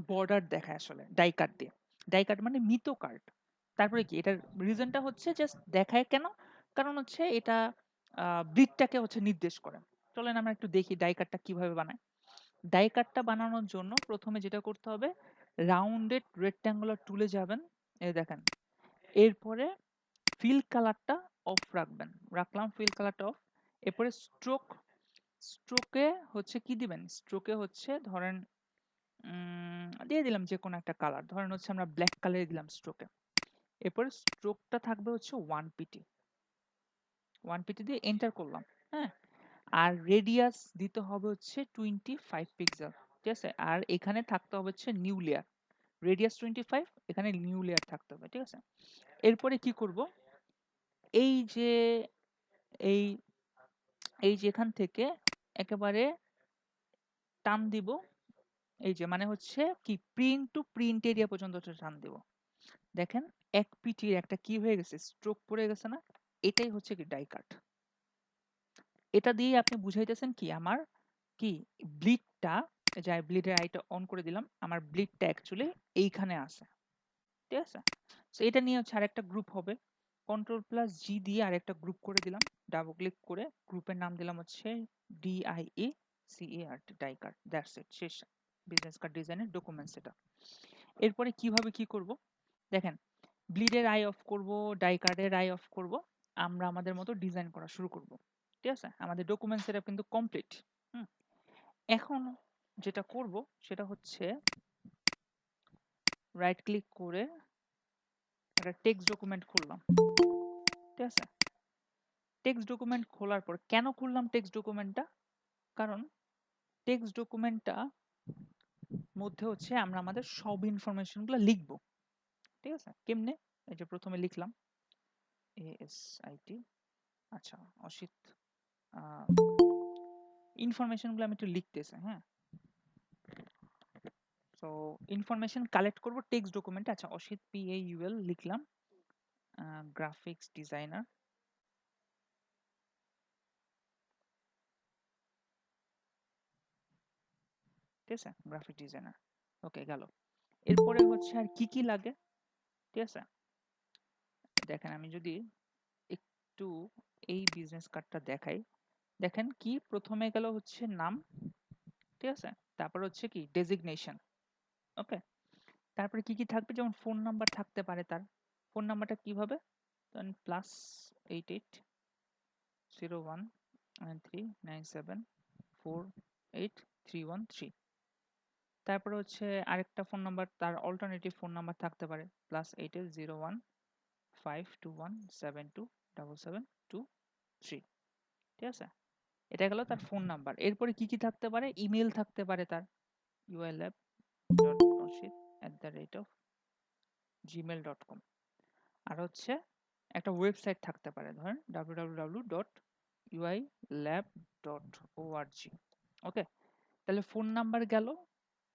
A: বর্ডার দেখায় আসলে ডাই কার্ড দিয়ে। ডাই কার্ড মানে মৃত কার্ড। তারপরে কি এটার রিজনটা হচ্ছে জাস্ট দেখায় কেন, কারণ হচ্ছে এটা ব্লিডটাকে হচ্ছে নির্দেশ করে। চলেন আমরা একটু দেখি ডাই কার্ডটা কিভাবে বানায়। ডাই কাটটা বানানোর জন্য প্রথমে যেটা করতে হবে, রাউন্ডেড রেক্ট্যাঙ্গুলার টুলে যাবেন, এই দেখেন। এরপরে ফিল কালারটা অফ রাখবেন, রাখলাম ফিল কালারটা অফ। এরপরে স্ট্রোক, স্ট্রোকে হচ্ছে কি দিবেন, স্ট্রোকে হচ্ছে ধরেন দিয়ে দিলাম যে কোনো একটা কালার, ধরেন হচ্ছে আমরা ব্ল্যাক কালার দিলাম স্ট্রোকে। এরপরে স্ট্রোকটা থাকবে হচ্ছে 1pt, 1pt দিয়ে এন্টার করলাম। হ্যাঁ, আর রেডিয়াস দিতে হবে হচ্ছে 25 পিক্সেল, ঠিক আছে? আর এখানে থাকতে হবে হচ্ছে নিউ লেয়ার, রেডিয়াস 25, এখানে নিউ লেয়ার থাকতে হবে, ঠিক আছে? এরপরে কি করব, এই যে এই এই যে এখান থেকে একেবারে টান দিব, এই যে মানে হচ্ছে কি প্রিন্ট টু প্রিন্ট এরিয়া পর্যন্ত টান দিব। দেখেন এক পিটির একটা কি হয়ে গেছে, স্ট্রোক পড়ে গেছে না? এটাই হচ্ছে কি ডাই কাট। এটা দিয়ে আপনি বুঝাইতেছেন কি আমার কি ব্লিডটা, যাই ব্লিডের আইটা অন করে দিলাম, আমার ব্লিডটা অ্যাকচুয়ালি এইখানে আছে, ঠিক আছে? সো এটা নিয়ে হচ্ছে আরেকটা গ্রুপ হবে, Ctrl+G দিয়ে আরেকটা গ্রুপ করে দিলাম, ডাবল ক্লিক করে গ্রুপের নাম দিলাম হচ্ছে DIACART, die card, that's it, শেষ। বিজনেস কার্ড ডিজাইনের ডকুমেন্টস এটা। এরপরে কিভাবে কি করব, দেখেন ব্লিডের আই অফ করব, ডাই কার্ডের আই অফ করব, আমরা আমাদের মতো ডিজাইন করা শুরু করব। ঠিক আছে? আমাদের ডকুমেন্ট সেটআপ কিন্তু কমপ্লিট। হুম? এখন যেটা করব সেটা হচ্ছে রাইট ক্লিক করে একটা টেক্সট ডকুমেন্ট খুললাম। ঠিক আছে? টেক্সট ডকুমেন্ট খোলার পর কেন খুললাম টেক্সট ডকুমেন্টটা? কারণ টেক্সট ডকুমেন্টটা মধ্যে হচ্ছে আমরা আমাদের সব ইনফরমেশনগুলো লিখবো। ঠিক আছে? কেমনে? এই যে প্রথমে লিখলাম ASIT। আচ্ছা, অসিত ইনফরমেশনগুলো আমি একটু লিখতেছি, হ্যাঁ? সো ইনফরমেশন কালেক্ট করব টেক্সট ডকুমেন্টে। আচ্ছা, অসিত PAUL লিখলাম, গ্রাফিক্স ডিজাইনার। ঠিক আছে? Graphic designer. ওকে, গেল। এরপরে হচ্ছে আর কি কি লাগে? ঠিক আছে? দেখেন আমি যদি একটু এই বিজনেস কার্ডটা দেখাই, দেখেন কি প্রথমে গেল হচ্ছে নাম। ঠিক আছে? তারপর হচ্ছে কি ডেজিগনেশন। ওকে, তারপরে কি কি থাকবে, যেমন ফোন নাম্বার থাকতে পারে। তার ফোন নাম্বারটা কিভাবে, +88 0193974831 তারপরে হচ্ছে আরেকটা ফোন নাম্বার, তার অল্টারনেটিভ ফোন নাম্বার থাকতে পারে +880152172723। ঠিক আছে? এটা গেল তার ফোন নাম্বার। এরপরে কি কি থাকতে পারে, ইমেল থাকতে পারে তার uilab.rashid@gmail.com। আর হচ্ছে একটা ওয়েবসাইট থাকতে পারে, ধরেন www.uilab.org। ওকে, তাহলে ফোন নাম্বার গেল,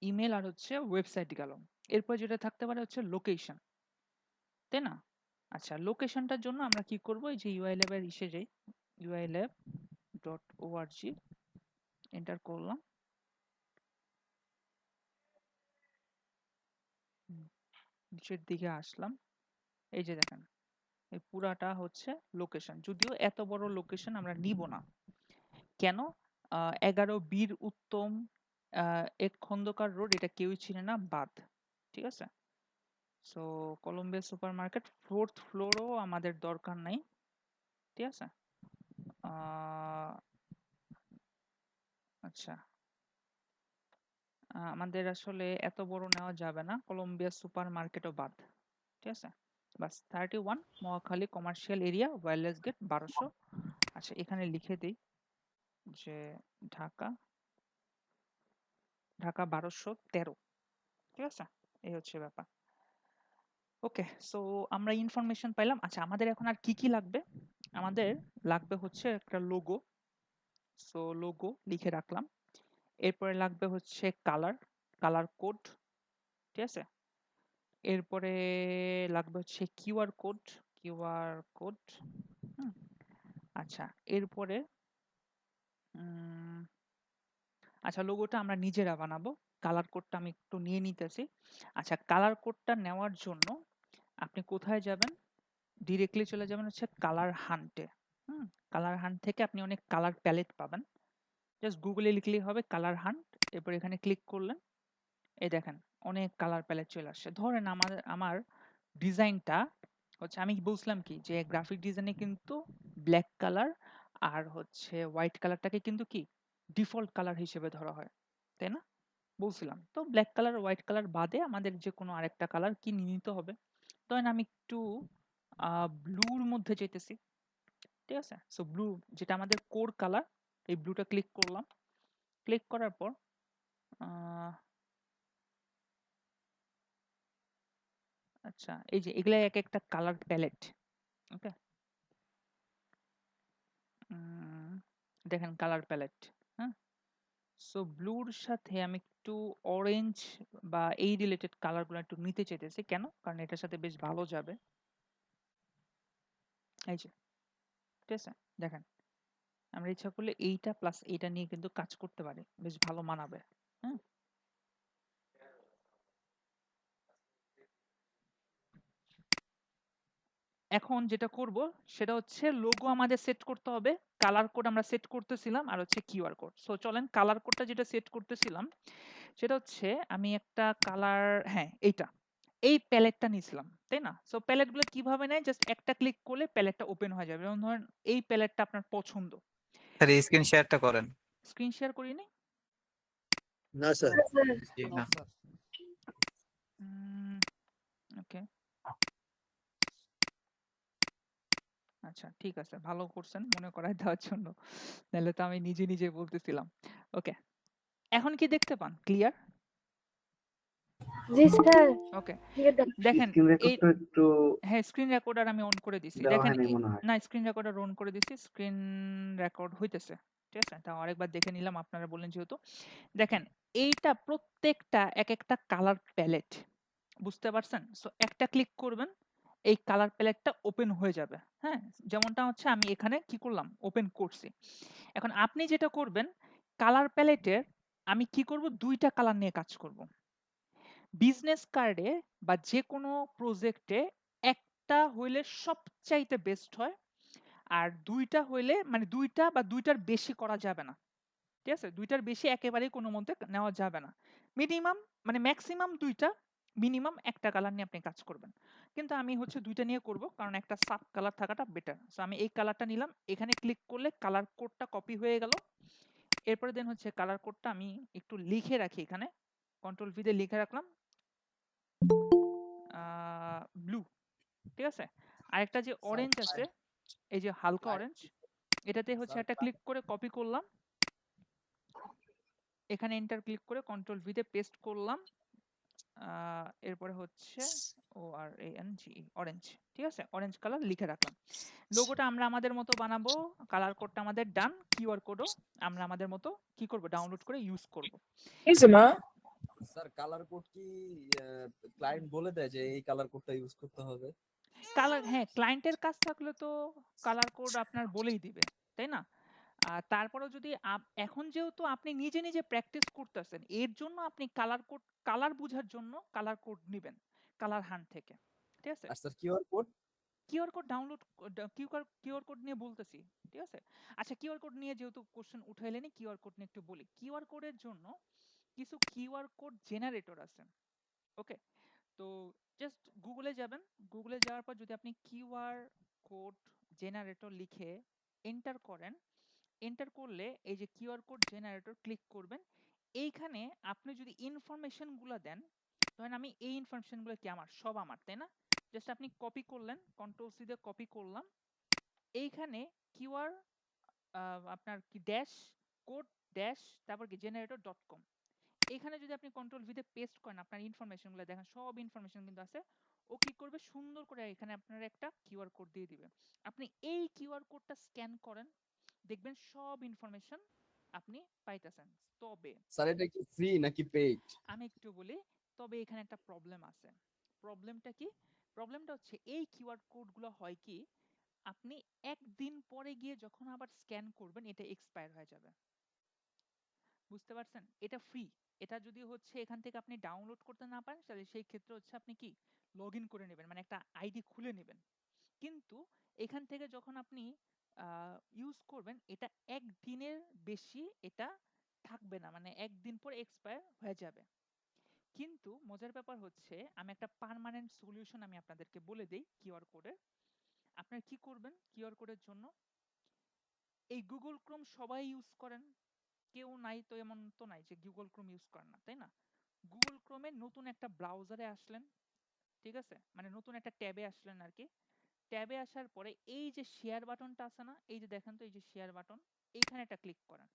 A: ইমেল আর হচ্ছে ওয়েবসাইট গেল। এরপর যেটা থাকতে পারে হচ্ছে লোকেশন, তাই না? আচ্ছা, লোকেশনটার জন্য আমরা কি করব, এই যে uilab এর ইসে যাই, uilab.org এন্টার করলাম। নিচের দিকে আসলাম, এই যে দেখেন এই পুরাটা হচ্ছে লোকেশন। যদিও এত বড় লোকেশন আমরা নিব না। কেন? 11 বীর উত্তম, এক খন্দকার রোড, এটা কেউই চিনে না, বাদ। ঠিক আছে? So Columbia super market 4th ফ্লোরও আমাদের দরকার নাই। ঠিক আছে? আচ্ছা, আমাদের আসলে এত বড় নেওয়া যাবে না, কলম্বিয়া সুপার মার্কেটও বাদ। ঠিক আছে? Bus 31 Mohakhali commercial area, wireless gate 1200। আচ্ছা, এখানে লিখে দিই যে ঢাকা 1213। ঠিক আছে? এই হচ্ছে ব্যাপার। ওকে, সো আমরা ইনফরমেশন পাইলাম। আচ্ছা, আমাদের এখন আর কি কি লাগবে? আমাদের লাগবে হচ্ছে একটা লোগো। সো লোগো লিখে রাখলাম। এরপরে লাগবে হচ্ছে কালার কোড। ঠিক আছে? এরপরে লাগবে হচ্ছে কিউআর কোড। আচ্ছা, এরপরে আচ্ছা, লোগোটা আমরা নিজেরা বানাবো। কালার কোডটা আমি একটু নিয়ে নিতেছি। আচ্ছা, কালার কোডটা নেওয়ার জন্য আপনি কোথায় যাবেন? ডিরেক্টলি চলে যাবেন হচ্ছে কালার হান্টে। কালার হান্ট থেকে আপনি অনেক কালার প্যালেট পাবেন। জাস্ট গুগলে লিখলেই হবে কালার হান্ট, এরপর এখানে ক্লিক করলেন, এই দেখেন অনেক কালার প্যালেট চলে আসছে। ধরেন আমার ডিজাইনটা হচ্ছে, আমি বলছিলাম কি যে গ্রাফিক ডিজাইনে কিন্তু ব্ল্যাক কালার আর হচ্ছে হোয়াইট কালারটাকে কিন্তু কি ডিফল্ট কালার হিসেবে ধরা হয়, তাই না? বলছিলাম তো ব্ল্যাক কালার হোয়াইট কালার বাদে আমাদের যে কোনো আরেকটা কালার কি নিতে হবে। ধরেন আমি একটু ব্লুর মধ্যে যেতেছি। ঠিক আছে? সো ব্লু যেটা আমাদের কোর কালার, এই ব্লুটা ক্লিক করলাম। ক্লিক করার পর আচ্ছা, এই যে এগুলা এক একটা কালার প্যালেট। ওকে, দেখেন কালার প্যালেট। হ্যাঁ, সো ব্লুর সাথে আমি একটু অরেঞ্জ বা এই রিলেটেড কালারগুলো একটু নিতে চাইতেছি। কেন? কারণ এটার সাথে বেশ ভালো যাবে। এই যে, ঠিক আছে? দেখেন আমরা ইচ্ছা করলে এইটা প্লাস এইটা নিয়ে কিন্তু কাজ করতে পারি, বেশ ভালো মানাবে। হ্যাঁ, এখন যেটা করব সেটা হচ্ছে লোগো আমাদের সেট করতে হবে, কালার কোড আমরা সেট করতেছিলাম, আর হচ্ছে কিউআর কোড। সো চলেন কালার কোডটা যেটা সেট করতেছিলাম সেটা হচ্ছে আমি একটা কালার, হ্যাঁ এইটা, এই প্যালেটটা নিয়েছিলাম, তাই না? সো প্যালেটগুলো কিভাবে নেয়, জাস্ট একটা ক্লিক করলে প্যালেটটা ওপেন হয়ে যাবে। যেমন ধরেন এই প্যালেটটা আপনার পছন্দ,
E: স্যার স্ক্রিন শেয়ারটা করেন।
A: স্ক্রিন শেয়ার করিনি?
C: না স্যার।
B: স্যার
E: জি না।
A: ওকে, আচ্ছা ঠিক আছে, ভালো করছেন মনে করায় দেওয়ার জন্য, নাহলে তো আমি নিজে নিজে বলতেছিলাম। ওকে, এখন কি দেখতে পান ক্লিয়ার?
B: জি স্যার
A: ওকে,
B: ঠিক আছে
A: দেখেন
F: স্ক্রিন
A: এই,
F: রেকর্ডটা একটু
A: হ্যাঁ স্ক্রিন রেকর্ডার আমি অন করে দিছি,
F: দেওয়া
A: দেখেন
F: হয়নি মনে হয়।
A: না স্ক্রিন রেকর্ডার অন করে দিছি, স্ক্রিন রেকর্ড হইতেছে, ঠিক আছে, তাও আরেকবার দেখে নিলাম, আপনারা বললেন যেহেতু। দেখেন এইটা প্রত্যেকটা এক একটা কালার প্যালেট, বুঝতে পারছেন? সো একটা ক্লিক করবেন, এই কালার প্যালেটটা ওপেন হয়ে যাবে। হ্যাঁ, যেমনটা হচ্ছে আমি এখানে কি করলাম, ওপেন করছি। এখন আপনি যেটা করবেন, কালার প্যালেটের আমি কি করব, দুইটা কালার নিয়ে কাজ করব। বিজনেস কার্ডে বা যে কোনো প্রজেক্টে একটা হইলে সবচাইতে বেস্ট হয়, আর দুইটা হইলে মানে দুইটা বা দুইটার বেশি করা যাবে না, ঠিক আছে, দুইটার বেশি একেবারেই কোনো মতে নেওয়া যাবে না। মিনিমাম মানে ম্যাক্সিমাম দুইটা, মিনিমাম একটা কালার নিয়ে আপনি কাজ করবেন। কিন্তু আমি হচ্ছে দুইটা নিয়ে করব, কারণ একটা সাব কালার থাকাটা বেটার। সো আমি এই কালারটা নিলাম, এখানে ক্লিক করলে কালার কোডটা কপি হয়ে গেল। এরপরে দেন হচ্ছে কালার কোডটা আমি একটু লিখে রাখি, এখানে কন্ট্রোল ভি দিয়ে লিখে রাখলাম ব্লু, ঠিক আছে। আরেকটা যে অরেঞ্জ আছে, এই যে হালকা অরেঞ্জ, এটাতে হচ্ছে একটা ক্লিক করে কপি করলাম, এখানে এন্টার ক্লিক করে কন্ট্রোল ভি তে পেস্ট করলাম, এরপরে হচ্ছে ও আর এ এন জি অরেঞ্জ, ঠিক আছে, অরেঞ্জ কালার লিখে রাখলাম। লোগোটা আমরা আমাদের মতো বানাবো, কালার কোডটা আমাদের ডান, কিউআর কোডও আমরা আমাদের মতো কি করব, ডাউনলোড করে ইউজ করব।
G: স্যার কালার কোড কি ক্লায়েন্ট বলে দেয় যে এই কালার কোডটা ইউজ করতে হবে?
A: কালার, হ্যাঁ ক্লায়েন্টের কাজ থাকলে তো কালার কোড আপনার বলেই দিবে, তাই না? আর তারপরেও যদি এখন যেহেতু আপনি নিজে নিজে প্র্যাকটিস করতেছেন, এর জন্য আপনি কালার কোড, কালার বোঝার জন্য কালার কোড নেবেন কালার হান্ট থেকে, ঠিক আছে।
G: আর sir QR code?
A: QR code download, QR code নিয়ে বলতেছি, ঠিক আছে। আচ্ছা কিউআর কোড নিয়ে যেহেতু কোশ্চেন উঠাইলেনি, কিউআর কোড নিয়ে একটু বলি। কিউআর কোডের জন্য কিছু কিউআর কোড জেনারেটর আছে, ওকে। তো জাস্ট গুগলে যাবেন, গুগলে যাওয়ার পর যদি আপনি কিউআর কোড জেনারেটর লিখে এন্টার করেন, এন্টার করলে এই যে কিউআর কোড জেনারেটর ক্লিক করবেন। এইখানে আপনি যদি ইনফরমেশন গুলো দেন, ধরেন আমি এই ইনফরমেশন গুলো কি আমার সব আমার, তাই না? জাস্ট আপনি কপি করলেন, কন্ট্রোল সি দিয়ে কপি করলাম, এইখানে কিউআর আপনার কি ড্যাশ কোড ড্যাশ তারপর কি জেনারেটর ডট কম, এখানে যদি আপনি কন্ট্রোল ভি তে পেস্ট করেন, আপনার ইনফরমেশন গুলো দেখেন, সব ইনফরমেশন কিন্তু আছে। ও কি করবে, সুন্দর করে এখানে আপনার একটা কিউআর কোড দিয়ে দিবে। আপনি এই কিউআর কোডটা স্ক্যান করেন, দেখবেন সব ইনফরমেশন আপনি পাইতেছেন। তবে
G: স্যার এটা কি ফ্রি নাকি পেইড?
A: আমি একটু বলি, তবে এখানে একটা প্রবলেম আছে। প্রবলেমটা কি? প্রবলেমটা হচ্ছে এই কিউআর কোডগুলো হয় কি, আপনি একদিন পরে গিয়ে যখন আবার স্ক্যান করবেন, এটা এক্সপায়ার হয়ে যাবে, বুঝতে পারছেন? এটা ফ্রি, এটা যদি হচ্ছে এখান থেকে আপনি ডাউনলোড করতে না পারেন, তাহলে সেই ক্ষেত্রে হচ্ছে আপনি কি লগ ইন করে নেবেন, মানে একটা আইডি খুলে নেবেন। কিন্তু এখান থেকে যখন আপনি ইউজ করবেন, এটা একদিনের বেশি এটা থাকবে না, মানে একদিন পর এক্সপায়ার হয়ে যাবে। কিন্তু মজার ব্যাপার হচ্ছে, আমি একটা পার্মানেন্ট সলিউশন আমি আপনাদেরকে বলে দেই কিউআর কোডে। আপনার কি করবেন কিউআর কোডের জন্য, এই গুগল ক্রোম সবাই ইউজ করেন, কেউ নাই তো এমন তো নাই যে গুগল ক্রোম ইউজ করেন না, তাই না? গুগল ক্রোমে নতুন একটা ব্রাউজারে আসলেন, ঠিক আছে, মানে নতুন একটা ট্যাবে আসলেন আর কি। ট্যাবে আসার পরে এই যে শেয়ার বাটনটা আছে না, এই যে দেখেন তো, এই যে শেয়ার বাটন, এইখানে একটা ক্লিক করেন,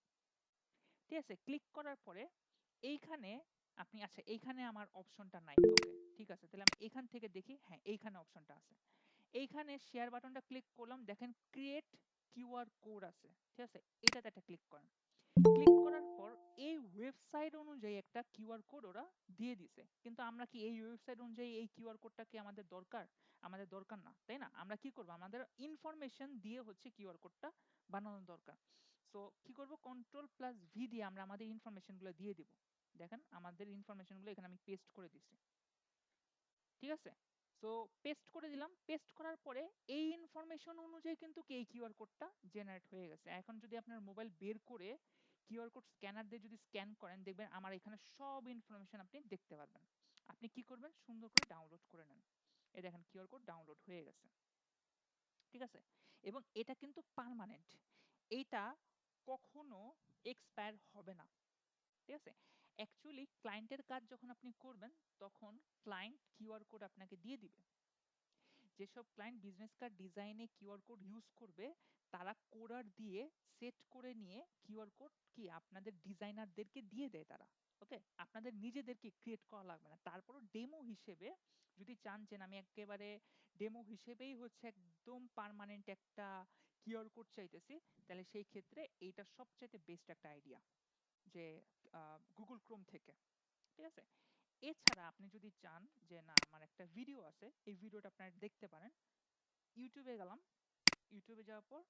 A: ঠিক আছে। ক্লিক করার পরে এইখানে আপনি, আচ্ছা এইখানে আমার অপশনটা নাই, ওকে ঠিক আছে, তাহলে আমি এখান থেকে দেখি, হ্যাঁ এইখানে অপশনটা আছে। এইখানে শেয়ার বাটনটা ক্লিক করলাম, দেখেন ক্রিয়েট কিউআর কোড আছে, ঠিক আছে, এটাতে একটা ক্লিক করেন। ক্লিক করার পর এই ওয়েবসাইট অনুযায়ী একটা কিউআর কোড ওরা দিয়ে দিছে, কিন্তু আমরা কি এই ওয়েবসাইট অনুযায়ী এই কিউআর কোডটা কি আমাদের দরকার? আমাদের দরকার না, তাই না? আমরা কি করব, আমাদের ইনফরমেশন দিয়ে হচ্ছে কিউআর কোডটা বানানো দরকার। সো কি করব, কন্ট্রোল প্লাস ভি দিয়ে আমরা আমাদের ইনফরমেশন গুলো দিয়ে দিব। দেখেন আমাদের ইনফরমেশন গুলো এখানে আমি পেস্ট করে দিছি, ঠিক আছে। সো পেস্ট করে দিলাম, পেস্ট করার পরে এই ইনফরমেশন অনুযায়ী কিন্তু এই কিউআর কোডটা জেনারেট হয়ে গেছে। এখন যদি আপনার মোবাইল বের করে কিউআর কোড স্ক্যানার দিয়ে যদি স্ক্যান করেন, দেখবেন আমার এখানে সব ইনফরমেশন আপনি দেখতে পারবেন। আপনি কি করবেন, সুন্দর করে ডাউনলোড করে নেন। এই দেখেন কিউআর কোড ডাউনলোড হয়ে গেছে, ঠিক আছে। এবং এটা কিন্তু পার্মানেন্ট, এইটা কখনো এক্সপায়ার হবে না। ঠিক আছে? অ্যাকচুয়ালি ক্লায়েন্টের কাজ যখন আপনি করবেন তখন ক্লায়েন্ট কিউআর কোড আপনাকে দিয়ে দিবে। যেসব ক্লায়েন্ট বিজনেস কার্ড ডিজাইনে কিউআর কোড ইউজ করবে তারা কোডার দিয়ে সেট করে নিয়ে কিউআর কোড কি আপনাদের ডিজাইনারদেরকে দিয়ে দেয় তারা। ওকে, আপনাদের নিজেদেরকে ক্রিয়েট করা লাগবে না। তারপরও ডেমো হিসেবে যদি চান যে না, আমি একেবারে ডেমো হিসেবেই হচ্ছে একদম পার্মানেন্ট একটা কিউআর কোড চাইতেছি, তাহলে সেই ক্ষেত্রে এইটা সবচাইতে বেস্ট একটা আইডিয়া যে গুগল ক্রোম থেকে। ঠিক আছে? এছাড়া আপনি যদি চান যে না আমার একটা ভিডিও আছে, এই ভিডিওটা আপনারা দেখতে পারেন, ইউটিউবে গেলাম, ইউটিউবে যাওয়ার পর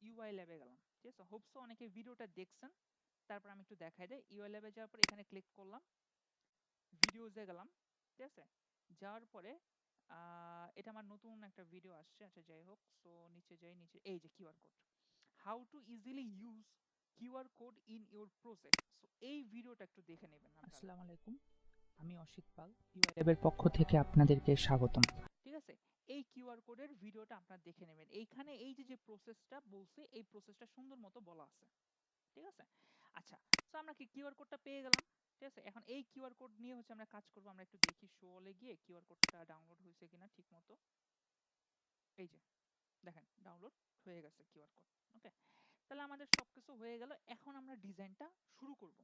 A: ইউআই ল্যাবে গেলাম। ঠিক আছে? হোপসো অনেকে ভিডিওটা দেখছেন। তারপর আমি একটু দেখাই দেই। ইউআই ল্যাবে যাওয়ার পর এখানে ক্লিক করলাম, ভিডিওসে গেলাম। ঠিক আছে? যাওয়ার পরে এটা আমার নতুন একটা ভিডিও আসছে। আচ্ছা যাই হোক, সো নিচে যাই, নিচে এই যে QR code, how to easily use QR code in your project. So এই ভিডিওটা একটু দেখে নেবেন আপনারা।
F: আসসালামু আলাইকুম, আমি অসিত পাল, ইউআই ল্যাবের পক্ষ থেকে আপনাদেরকে স্বাগতম।
A: ঠিক আছে? এই কিউআর কোডের ভিডিওটা আপনারা দেখে নেবেন। এইখানে এই যে যে প্রসেসটা বলছে এই প্রসেসটা সুন্দর মতো বলা আছে। ঠিক আছে? আচ্ছা, সো আমরা কি কিউআর কোডটা পেয়ে গেলাম। ঠিক আছে? এখন এই কিউআর কোড নিয়ে হচ্ছে আমরা কাজ করব। আমরা একটু দেখি শো অলে গিয়ে কিউআর কোডটা ডাউনলোড হয়েছে কিনা ঠিক মতো। এই যে দেখেন ডাউনলোড হয়ে গেছে কিউআর কোড। ওকে, তাহলে আমাদের সবকিছু হয়ে গেল। এখন আমরা ডিজাইনটা শুরু করব।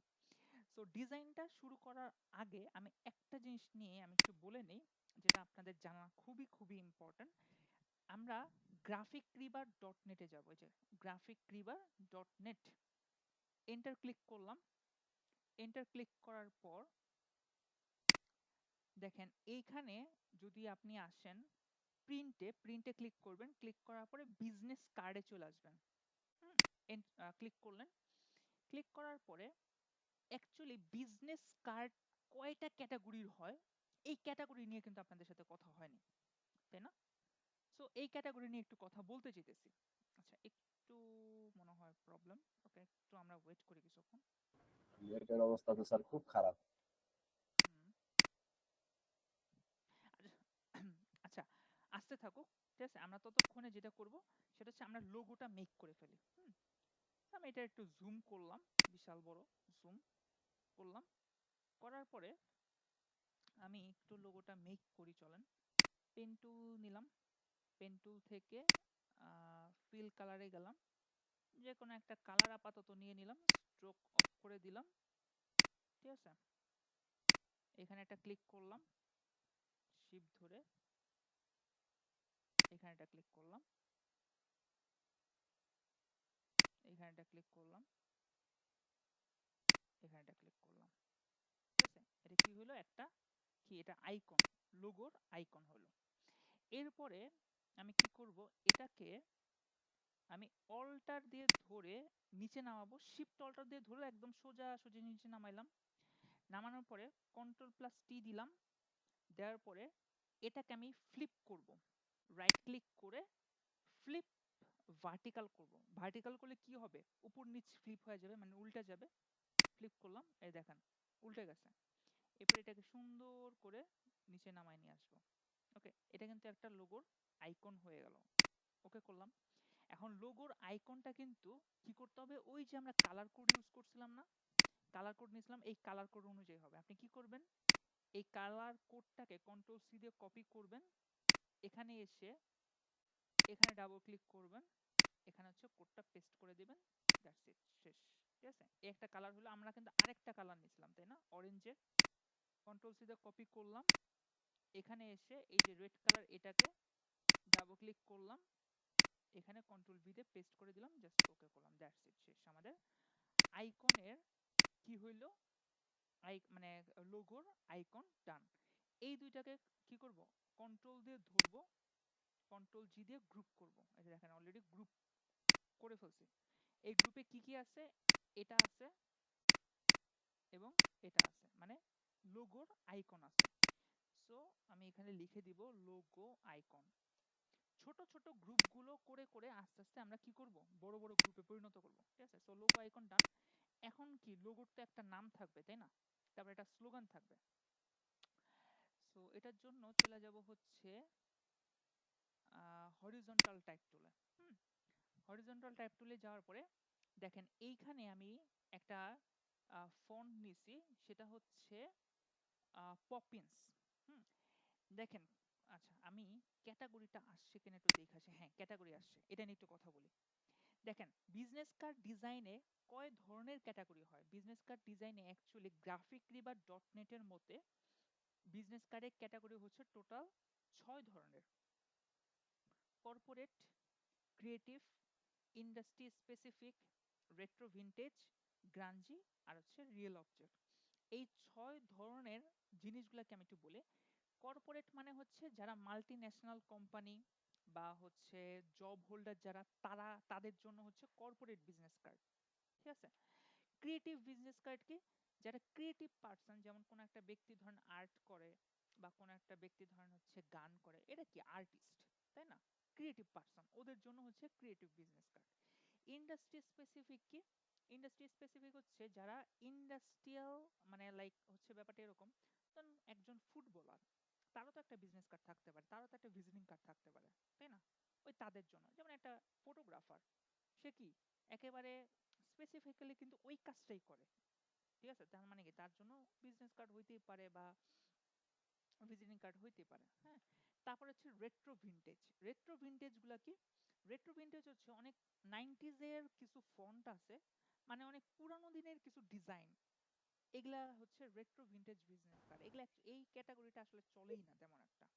A: সো ডিজাইনটা শুরু করার আগে আমি একটা জিনিস নিয়ে আমি একটু বলে নেই, যেটা আপনাদের জানা খুবই খুবই ইম্পর্টেন্ট। আমরা graphicreader.net-এ যাব। এই যে graphicreader.net, এন্টার ক্লিক করলাম। এন্টার ক্লিক করার পর দেখেন এইখানে যদি আপনি আসেন প্রিন্টে ক্লিক করবেন। ক্লিক করার পরে বিজনেস কার্ডে চলে আসবেন। ক্লিক করলেন। ক্লিক করার পরে অ্যাকচুয়ালি বিজনেস কার্ড কয়টা ক্যাটাগরির হয় এই ক্যাটাগরি নিয়ে কিন্তু আপনাদের সাথে কথা হয়নি, তাই না? সো এই ক্যাটাগরি নিয়ে একটু কথা বলতে চাইতেছি। আচ্ছা, একটু মনে হয় প্রবলেম। ওকে, একটু আমরা ওয়েট করি কিছুক্ষণ।
C: নেটের অবস্থা তো স্যার খুব খারাপ।
A: হুম, আচ্ছা আসতে থাকুক। ঠিক আছে, আমরা ততক্ষণে যেটা করব সেটা হচ্ছে আমরা লোগোটা মেক করে ফেলি। আমি এটা একটু জুম করলাম, বিশাল বড় জুম করলাম। করার পরে আমি একটু লোগোটা মেক করি, চলেন। পেন টুল নিলাম, পেন টুল থেকে ফিল কালারে গেলাম, যে কোনো একটা কালার আপাতত নিয়ে নিলাম, স্ট্রোক অফ করে দিলাম। ঠিক আছে, এখানে একটা ক্লিক করলাম, শিফট ধরে এখানে একটা ক্লিক করলাম, এখানে একটা ক্লিক করলাম, এখানে একটা ক্লিক করলাম। ঠিক আছে, এটা কি হলো, একটা কি এটা আইকন, লোগোর আইকন হলো। এরপরে আমি কি করব, এটাকে আমি অল্টার দিয়ে ধরে নিচে নামাবো। শিফট অল্টার দিয়ে ধরে একদম সোজা সোজা নিচে নামাইলাম। নামানোর পরে কন্ট্রোল প্লাস টি দিলাম। দেওয়ার পরে এটাকে আমি ফ্লিপ করব, রাইট ক্লিক করে ফ্লিপ ভার্টিক্যাল করব। ভার্টিক্যাল করলে কি হবে, উপর নিচ ফ্লিপ হয়ে যাবে, মানে উল্টে যাবে। ফ্লিপ করলাম, এই দেখেন উল্টে গেছে। এরপর এটাকে সুন্দর করে নিচে নামায় নিয়ে আসবো। ওকে, এটা কিন্তু একটা লোগোর আইকন হয়ে গেল। ওকে করলাম। এখন লোগোর আইকনটা কিন্তু কি করতে হবে, ওই যে আমরা কালার কোড ইউজ করছিলাম না, কালার কোড নিয়েছিলাম, এই কালার কোড অনুযায়ী হবে। আপনি কি করবেন, এই কালার কোডটাকে কন্ট্রোল সি দিয়ে কপি করবেন, এখানে এসে এখানে ডাবল ক্লিক করবেন, এখানে হচ্ছে কোডটা পেস্ট করে দিবেন, দ্যাটস ইট, শেষ। ঠিক আছে, এই একটা কালার হলো। আমরা কিন্তু আরেকটা কালার নিয়েছিলাম, তাই না, অরেঞ্জের। কন্ট্রোল সি দিয়ে কপি করলাম, এখানে এসে এই যে রেড কালার, এটাকে ডাবল ক্লিক করলাম, এখানে কন্ট্রোল ভি দিয়ে পেস্ট করে দিলাম, জাস্ট ওকে করলাম, দ্যাটস ইট, শেষ। আমাদের আইকনের কি হইলো, মানে লোগোর আইকন ডান। এই দুইটাকে কি করব, কন্ট্রোল দিয়ে ধরবো, কন্ট্রোল জি দিয়ে গ্রুপ করব। এই যে দেখেন অলরেডি গ্রুপ করে ফেলছি। এই গ্রুপে কি কি আছে, এটা আছে এবং এটা আছে, মানে লোগোর আইকন আছে। সো আমি এখানে লিখে দিব লোগো আইকন। ছোট ছোট গ্রুপগুলো করে করে আস্তে আস্তে আমরা কি করব, বড় বড় গ্রুপে পরিণত করব। ঠিক আছে, সো লোগো আইকন ডান। এখন কি, লোগোর তো একটা নাম থাকবে, তাই না, তারপর একটা স্লোগান থাকবে। সো এটার জন্য চলে যাব হচ্ছে হরিজন্টাল টাইপ টুলে। হরিজন্টাল টাইপ টুলে যাওয়ার পরে দেখেন এইখানে আমি একটা ফন্ট নিছি, সেটা হচ্ছে পপিন্স। হুম, দেখেন, আচ্ছা আমি ক্যাটাগরিটা আসছে কিনা একটু দেখে আসি। হ্যাঁ, ক্যাটাগরি আসছে, এটা নিয়ে একটু কথা বলি। দেখেন, বিজনেস কার্ড ডিজাইনে কয় ধরনের ক্যাটাগরি হয়? বিজনেস কার্ড ডিজাইনে অ্যাকচুয়ালি গ্রাফিকলি বা ডট নেটের মতে বিজনেস কার্ডের ক্যাটাগরি হচ্ছে টোটাল 6 ধরনের: corporate, creative, industry specific, retro vintage, grungy, আর হচ্ছে রিয়েল অবজেক্ট। এই 6 ধরনের জিনিসগুলোকে আমি একটু বলি। কর্পোরেট মানে হচ্ছে যারা মাল্টি ন্যাশনাল কোম্পানি বা হচ্ছে জব হোল্ডার, যারা তারা তাদের জন্য হচ্ছে কর্পোরেট বিজনেস কার্ড। ঠিক আছে? ক্রিয়েটিভ বিজনেস কার্ড কি? যারা ক্রিয়েটিভ পার্সন, যেমন কোনো একটা ব্যক্তি ধরেন আর্ট করে বা কোনো একটা ব্যক্তি ধরেন হচ্ছে গান করে, এটা কি আর্টিস্ট, তাই না? ক্রিয়েটিভ পার্সন, ওদের জন্য হচ্ছে creative business card. Industry specific কি? ইন্ডাস্ট্রি স্পেসিফিক হচ্ছে যারা ইন্ডাস্ট্রিয়াল, মানে লাইক হচ্ছে ব্যাপারটা এরকম, ধরুন একজন ফুটবলার, তারও তো একটা বিজনেস কার্ড থাকতে পারে, তারও তো একটা ভিজিটিং কার্ড থাকতে পারে, তাই না? ওই তাদের জন্য। যেমন একটা ফটোগ্রাফার, সে কি একেবারে স্পেসিফিক্যালি কিন্তু ওই কাজটাই করে। ঠিক আছে? তার মানে কি তার জন্য বিজনেস কার্ড হইতেই পারে বা ভিজিটিং কার্ড হইতে পারে। হ্যাঁ, তারপর হচ্ছে রেট্রো ভিন্টেজ। রেট্রো ভিন্টেজ গুলা কি? রেট্রো ভিন্টেজ হচ্ছে অনেক 90s এর কিছু ফন্ট আছে, মানে অনেক পুরানো দিনের কিছু ডিজাইন, এগুলা হচ্ছে রেট্রো ভিন্টেজ বিজনেস কার্ড। এগুলা এই ক্যাটাগরিটা আসলে চলেই না তেমন একটা,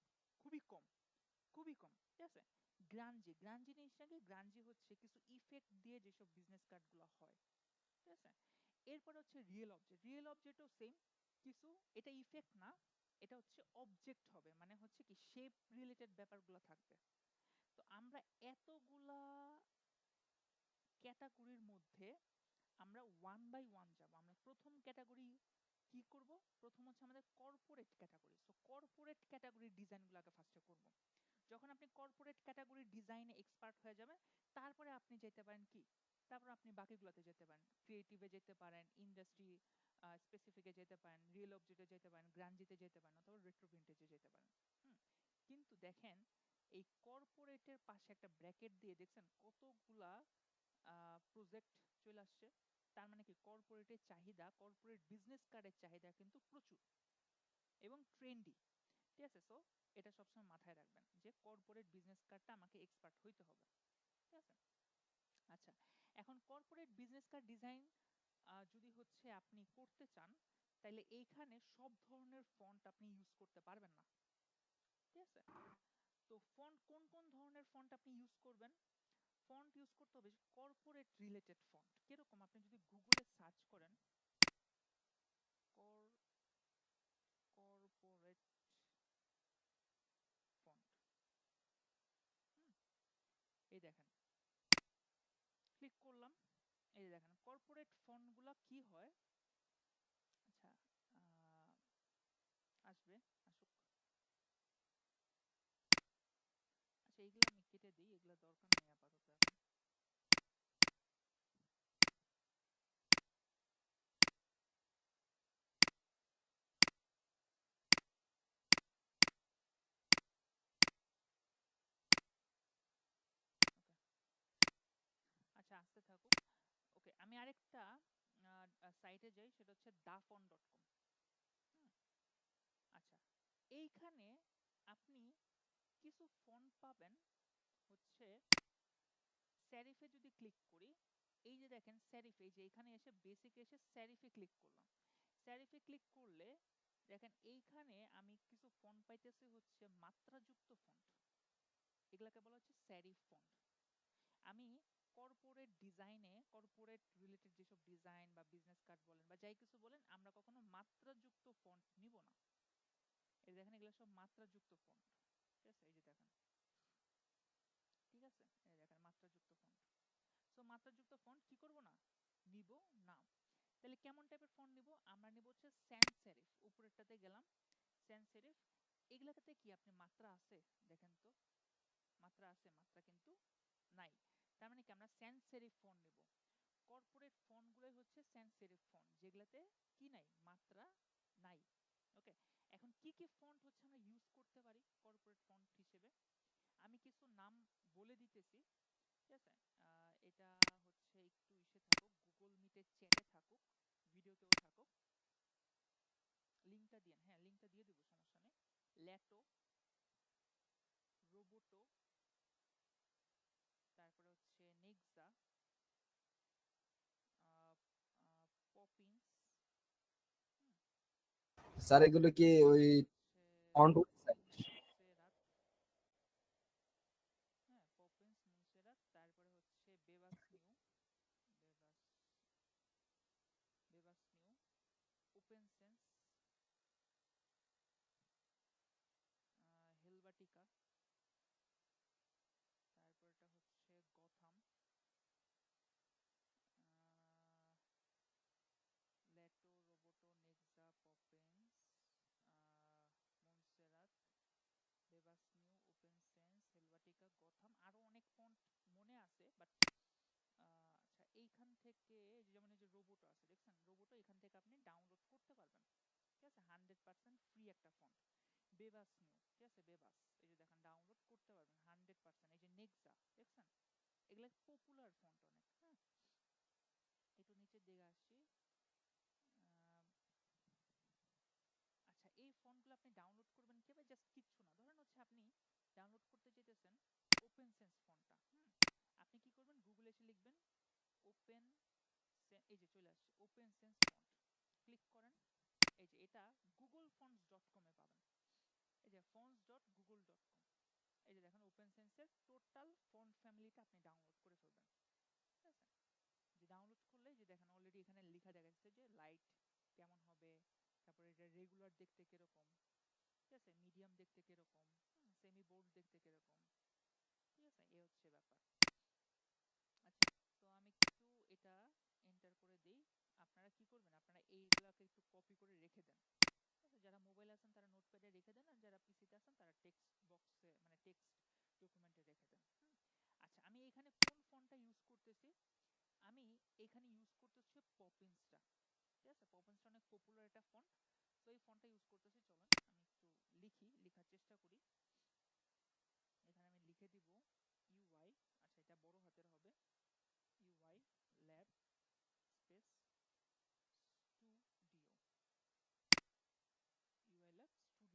A: খুবই কম, খুবই কম। ঠিক আছে? গ্রাঞ্জি, গ্রাঞ্জি জিনিসটা কি? গ্রাঞ্জি হচ্ছে কিছু ইফেক্ট দিয়ে যেসব বিজনেস কার্ড গুলো হয়। ঠিক আছে? এরপর হচ্ছে রিয়েল অবজেক্ট। রিয়েল অবজেক্টও সেম কিছু, এটা ইফেক্ট না, এটা হচ্ছে অবজেক্ট হবে, মানে হচ্ছে কি শেপ রিলেটেড ব্যাপারগুলো থাকবে। তো আমরা এতগুলা ক্যাটাগরির মধ্যে আমরা ওয়ান বাই ওয়ান যাব। আমরা প্রথম ক্যাটাগরি কি করব? প্রথম হচ্ছে আমাদের কর্পোরেট ক্যাটাগরি। সো কর্পোরেট ক্যাটাগরির ডিজাইনগুলোকে ফার্স্টে করব। যখন আপনি কর্পোরেট ক্যাটাগরির ডিজাইনে এক্সপার্ট হয়ে যাবেন, তারপরে আপনি যেতে পারেন কি, তারপর আপনি বাকিগুলোতে যেতে পারেন, ক্রিয়েটিভে যেতে পারেন, ইন্ডাস্ট্রি স্পেসিফিকে যেতে পারেন, রিয়েল অবজেক্টে যেতে পারেন, গ্রাঞ্জিতে যেতে পারেন, অথবা রেট্রো ভিন্টেজে যেতে পারেন। হুম, কিন্তু দেখেন এই কর্পোরেটের পাশে একটা ব্র্যাকেট দিয়ে দেখছেন কতগুলা প্রজেক্ট চলে আসছে। তার মানে কি কর্পোরেটের চাহিদা, কর্পোরেট বিজনেস কার্ডের চাহিদা কিন্তু প্রচুর এবং ট্রেন্ডি। ঠিক আছে? সো এটা সবসময় মাথায় রাখবেন যে কর্পোরেট বিজনেস কার্ডটা আমাকে এক্সপার্ট হইতে হবে। ঠিক আছে? আচ্ছা, এখন কর্পোরেট বিজনেস কার্ড ডিজাইন যদি হচ্ছে আপনি করতে চান, তাহলে এইখানে সব ধরনের ফন্ট আপনি ইউজ করতে পারবেন না। ঠিক আছে? তো ফন্ট কোন কোন ধরনের ফন্ট আপনি ইউজ করবেন? ফন্ট ইউজ করতে হবে কর্পোরেট রিলেটেড ফন্ট। কিরকম? আপনি যদি গুগলে সার্চ করেন কর্পোরেট ফন্ট, এই দেখেন, ক্লিক করলাম, এই যে দেখেন কর্পোরেট ফন্ট গুলা কি হয়। আচ্ছা, আহ, আসবে, আসুক। আচ্ছা, এইগুলো আমি কেটে দিই, এগুলো দরকার নেই আপাতত এখন। ওকে, আচ্ছা আসতে থাকুক। ওকে, আমি আরেকটা সাইটে যাই, সেটা হচ্ছে dafont.com। আচ্ছা, এইখানে আপনি কিছু ফন্ট পাবেন হচ্ছে স্যারিফে। যদি ক্লিক করি, এই যে দেখেন স্যারিফে, এই যে এখানে এসে বেসিক এসে স্যারিফে ক্লিক করলাম। স্যারিফে ক্লিক করলে দেখেন এইখানে আমি কিছু ফন্ট পাইতেছি হচ্ছে মাত্রাযুক্ত ফন্ট, এগুলাকে বলা হচ্ছে স্যারিফ ফন্ট। আমি কর্পোরেট ডিজাইনে, কর্পোরেট রিলেটেড যেসব ডিজাইন বা বিজনেস কার্ড বলেন বা যাই কিছু বলেন, আমরা কখনো মাত্রাযুক্ত ফন্ট নিব না। এই দেখেন এগুলো সব মাত্রাযুক্ত ফন্ট। ঠিক আছে? এই যে দেখেন, ঠিক আছে, এই দেখেন মাত্রাযুক্ত ফন্ট। সো মাত্রাযুক্ত ফন্ট কি করব না, নিব না। তাহলে কেমন টাইপের ফন্ট নিব? আমরা নিব হচ্ছে স্যান্স সেরিফ। উপরেরটাতে গেলাম, স্যান্স সেরিফ। এগুলাতে কি আপনি মাত্রা আছে? দেখেন তো, মাত্রা আছে? মাত্রা কিন্তু নাই। তার মানে কি আমরা স্যান্স সেরিফ ফন্ট নিব। কর্পোরেট ফন্ট গুলোই হচ্ছে স্যান্স সেরিফ ফন্ট, যেগুলাতে কি নাই, মাত্রা নাই। ওকে, এখন কি কি ফন্ট হচ্ছে আমরা ইউজ করতে পারি কর্পোরেট ফন্ট হিসেবে, আমি কিছু নাম বলে দিতেছি। ঠিক আছে? এটা হচ্ছে একটু ইসে থাকুক। ডিরেক্টে চ্যাটে থাকুক, ভিডিওতেও থাকুক, লিঙ্কটা দিয়েন। হ্যাঁ, লিঙ্কটা দিয়ে দিব, সমস্যা নেই। ল্যাটো, রোবোটো, তারপরে হচ্ছে নেক্সা, পপিন্স,
G: স্যার এগুলো কি ওই
A: হচ্ছে
G: ফন্ট
A: মুনসেরাত, হ্যাঁ পপিন্স, মুনসেরাত, তারপরে হচ্ছে Bebas Neue, Bebas Bebas Neue, Open Sans, Helvetica, তারপরটা হচ্ছে Gotham, Lato, Roboto, Nexa, Poppins, Montserrat, Bebas Neue, Open Sans, Helvetica, Gotham, আরো অনেক ফন্ট মনে আছে বাট আচ্ছা এইখান থেকে যেমন এই যে রোবোটো আছে, দেখছেন রোবোটো এখান থেকে আপনি ডাউনলোড করতে পারবেন, ঠিক আছে, 100% ফ্রি একটা ফন্ট। বেবাস নিউ, ঠিক আছে, বেবাস এই যে দেখেন ডাউনলোড করতে পারবেন 100%। এই যে নেক্সা দেখছেন, এগুলা পপুলার ফন্ট অনেক, হ্যাঁ। একটু নিচের দিকে আসি। আচ্ছা এই ফন্টগুলো আপনি ডাউনলোড করবেন কিভাবে, জাস্ট কিচ্ছু না, ধরেন হচ্ছে আপনি ডাউনলোড করতে চাইতেছেন ওপেন সেন্স ফন্টটা, আপনি কি করবেন, গুগলে এসে লিখবেন ওপেন, এই যে চলে আসছে ওপেন সেন্স ফন্ট, ক্লিক করেন। এই যে এটা googlefonts.com এ পাবেন, এই যে fonts.google.com, এই যে দেখেন ওপেন সেন্সের টোটাল ফন্ট ফ্যামিলিটা আপনি ডাউনলোড করে ফেলবেন, ঠিক আছে। যে ডাউনলোড করলে যে দেখেন অলরেডি এখানে লেখা দেখা যাচ্ছে যে লাইট কেমন হবে, তারপরে এটা রেগুলার দেখতে কিরকম, ঠিক আছে, মিডিয়াম দেখতে কিরকম, সেমি বোল্ড দেখতে কিরকম, ঠিক আছে, এই হচ্ছে ব্যাপার। আচ্ছা, তো আমি একটু এটা এন্টার করে দেই। আপনারা কি করবেন, আপনারা এইগুলাকে একটু কপি করে রেখে দেন, ঠিক আছে, যারা মোবাইল আছেন তারা নোটপ্যাডে রেখে দেন, আর যারা পিসিতে আছেন তারা টেক্সট বক্সে মানে টেক্সট ডকুমেন্টে রেখে দেন। আচ্ছা আমি এখানে কোন ফন্টটা ইউজ করতেছি, আমি এখানে ইউজ করতেছি পপিন্সটা, ঠিক আছে, পপিন্সটা অনেক পপুলার একটা ফন্ট, তো এই ফন্টটা ইউজ করতেছি। চলেন আমি একটু লেখার চেষ্টা করি। এখানে আমি লিখে দিব ইউআই, আচ্ছা এটা বড় হাতের হবে, UI lab space studio, UI lab studio.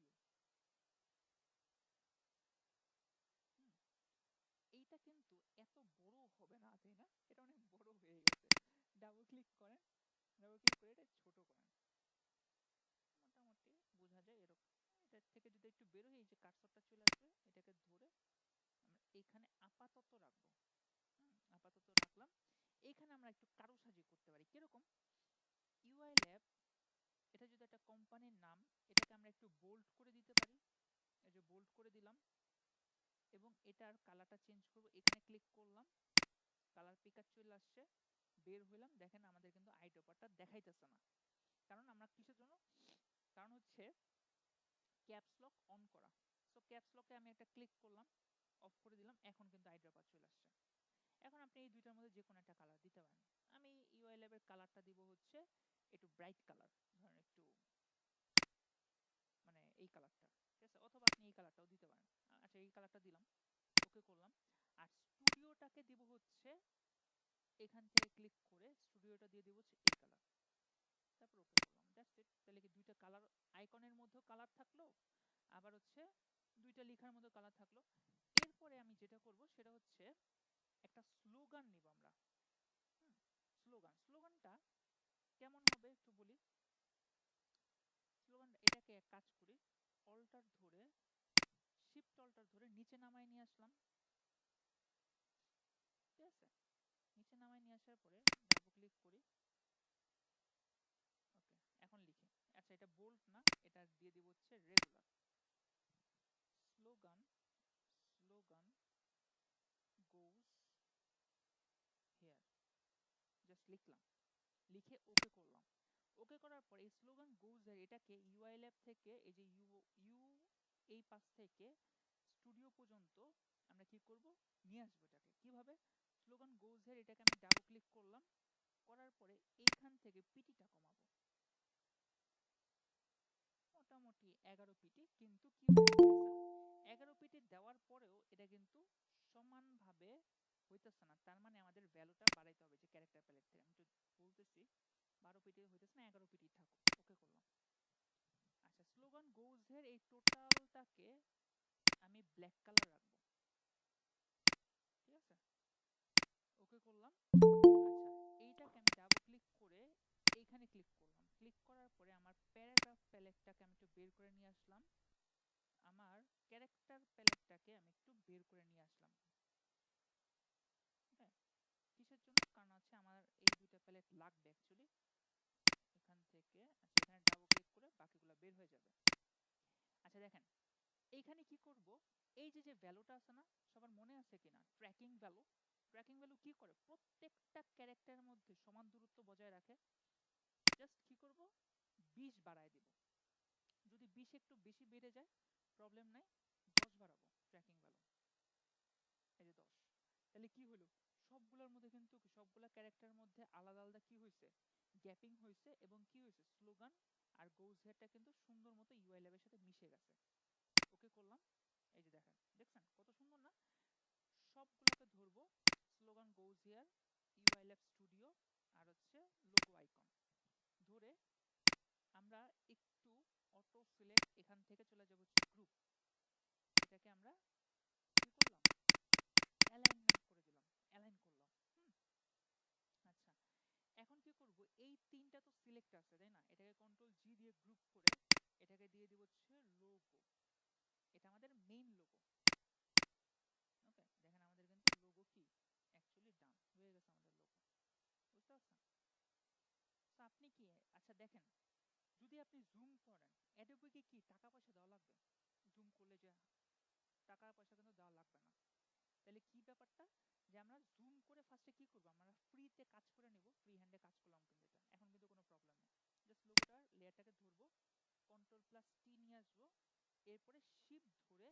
A: এইটা কিন্তু এত বড় হবে না, তাই না, এটা অনেক বড় হয়ে গেছে। ডাবল ক্লিক করেন, ডাবল ক্লিক করে এটা ছোট করেন, মোটামুটি বোঝা যায় এরকম। এটার থেকে যদি একটু বের হই, এই যে কার্সরটা চলে আসবে, এটাকে ধরে আমরা এখানে আপাতত রাখবো, আপাতত রাখলাম। এখানে আমরা একটু কারুসাজি করতে পারি, কিরকম, ইউআই ল্যাব, এটা যদি একটা কোম্পানির নাম, এটাকে আমরা একটু বোল্ড করে দিতে পারি, এই যে বোল্ড করে দিলাম, এবং এটার কালারটা চেঞ্জ করব, এখানে ক্লিক করলাম, কালার পিকার চলে আসছে, বের হইলাম, দেখেন আমাদের কিন্তু আইড্রপারটা দেখাইতেছে না, কারণ আমরা কিসের জন্য, কারণ হচ্ছে ক্যাপস লক অন করা। সো ক্যাপস লকে আমি একটা ক্লিক করলাম, অফ করে দিলাম, এখন কিন্তু আইড্রপার চলে আসছে। এখন আপনি এই দুইটার মধ্যে যে কোনো একটা কালার দিতে পারেন। আমি ইউআই ল্যাবের কালারটা দিব হচ্ছে একটু ব্রাইট কালার, ধরেন একটু মানে এই কালারটা, ঠিক আছে, অথবা আপনি এই কালারটাও দিতে পারেন। আচ্ছা এই কালারটা দিলাম, ওকে করলাম। আর স্টুডিওটাকে দিব হচ্ছে এখান থেকে ক্লিক করে স্টুডিওটা দিয়ে দিব হচ্ছে এই কালার, তারপর ওকে করলাম, দ্যাটস ইট। তাহলে কি দুইটা কালার, আইকনের মধ্যেও কালার থাকলো, আবার হচ্ছে দুইটা লেখার মধ্যে কালার থাকলো। এরপরে আমি যেটা করব সেটা হচ্ছে একটা স্লোগান নিব আমরা। স্লোগানটা কেমন হবে একটু বলি। স্লোগান এটাকে এক কাজ করি, অল্টার ধরে শিফট অল্টার ধরে নিচে নামায় নিয়ে আসলাম, ঠিক আছে, নিচে নামায় নিয়ে আসার পরে ডাবল ক্লিক করি, ওকে এখন লিখি। আচ্ছা এটা বোল্ড না, এটা দিয়ে দিব হচ্ছে রেগুলার, স্লোগান, স্লোগান গোজ হেয়ার, জাস্ট লিখলাম, লিখে ওকে করলাম। ওকে করার পর এই স্লোগান গোজ হেয়ার এটাকে ইউআই ল্যাব থেকে এই যে ইউ এই পাশ থেকে স্টুডিও পর্যন্ত আমরা কি করব, নিয়ে আসবো। এটাকে কিভাবে, স্লোগান গোজ হেয়ার এটাকে আমি ডাবল ক্লিক করলাম, করার পরে এইখান থেকে পিটিটা কমাবো, মোটামুটি 11 পিটি, কিন্তু কি হয়েছে দেখছেন 11 পিটি দেওয়ার পরেও এটা কিন্তু সমানভাবে হইতেছে না, তার মানে আমাদের ভ্যালুটা বাড়াইতে হবে যে ক্যারেক্টার প্যালেট থেকে। আমি একটু বলতেছি, 12 পিটি হইতেছে না, 11 পিটি থাকুক। ওকে করলাম। আচ্ছা, স্লোগান গোজ হেয়ার এই টোটালটাকে আমি ব্ল্যাক কালার রাখবো, ঠিক আছে? ওকে করলাম। আচ্ছা, এইটাকে আমি ডাবল ক্লিক করে এইখানে ক্লিক করলাম। ক্লিক করার পরে আমার প্যারাগ্রাফ প্যালেটটাকে আমি একটু বের করে নিয়ে আসলাম। আমার ক্যারেক্টার প্যালেটটাকে আমি একটু বের করে নিয়ে আসলাম। ওকে, কিসের জন্য? কারণ হচ্ছে আমার এই দুইটা প্যালেট লাগবে অ্যাকচুয়ালি। এখান থেকে আচ্ছা, এখানে ডাবল ক্লিক করে বাকিগুলো বের হয়ে যাবে। আচ্ছা দেখেন, এইখানে কি করব, এই যে যে ভ্যালুটা আছে না, সবার মনে আছে কিনা? Tracking value. ট্র্যাকিং ভ্যালু কি করে? প্রত্যেকটা ক্যারেক্টারের মধ্যে সমান দূরত্ব বজায় রাখে। জাস্ট কি করব, 20 বাড়ায় দিব। যদি 20 একটু বেশি বেড়ে যায় প্রবলেম নাই, 10 বাড়াবো ট্র্যাকিং ভ্যালু। এই যে 10, তাহলে কি হলো, সবগুলোর মধ্যে কিন্তু সবগুলা ক্যারেক্টারের মধ্যে আলাদা আলাদা কি হয়েছে, গ্যাপিং হয়েছে, এবং কি হয়েছে, স্লোগান আর গোজ হেয়ারটা কিন্তু সুন্দর মতো ইউআই ল্যাবের সাথে মিশে গেছে। ওকে করলাম। এই যে দেখেন, দেখছেন কত সুন্দর না? সবগুলোকে ধরবো, slogan goes here, UI lab studio, আর হচ্ছে লোগো আইকন ধরে আমরা একটু অটো সিলেক্ট, এখান থেকে চলে যাব হচ্ছে গ্রুপ। এটাকে আমরা কি করলাম, অ্যালাইনমেন্ট করে দিলাম, অ্যালাইন করলাম। আচ্ছা, এখন কি করব, এই তিনটা তো সিলেক্ট আছে তাই না, এটাকে কন্ট্রোল জি দিয়ে গ্রুপ করে এটাকে দিয়ে দিব হচ্ছে লোগো। এটা আমাদের মেইন লোগো। ওকে, দেখেন আমাদের কিন্তু লোগো কি অ্যাকচুয়ালি ডান হয়ে গেছে আমাদের লোগো। বুঝতে পারছেন? তো আপনি কি, আচ্ছা দেখেন, যদি আপনি জুম করেন, অ্যাডোবিকে কি টাকা পয়সা দেওয়া লাগবে? জুম করলে যে টাকা পয়সা কিন্তু দেওয়া লাগবে না। তাহলে কি ব্যাপারটা, যে আমরা জুম করে ফার্স্টে কি করব, আমরা ফ্রিতে কাজ করে নেব, ফ্রি হ্যান্ডে কাজ করলাম কিন্তু এটা এখন কিন্তু কোনো প্রবলেম নেই। জাস্ট লোগোটার লেয়ারটাকে ধরবো, কন্ট্রোল প্লাস টি নিয়ে আসবো, এরপরে শিফট ধরে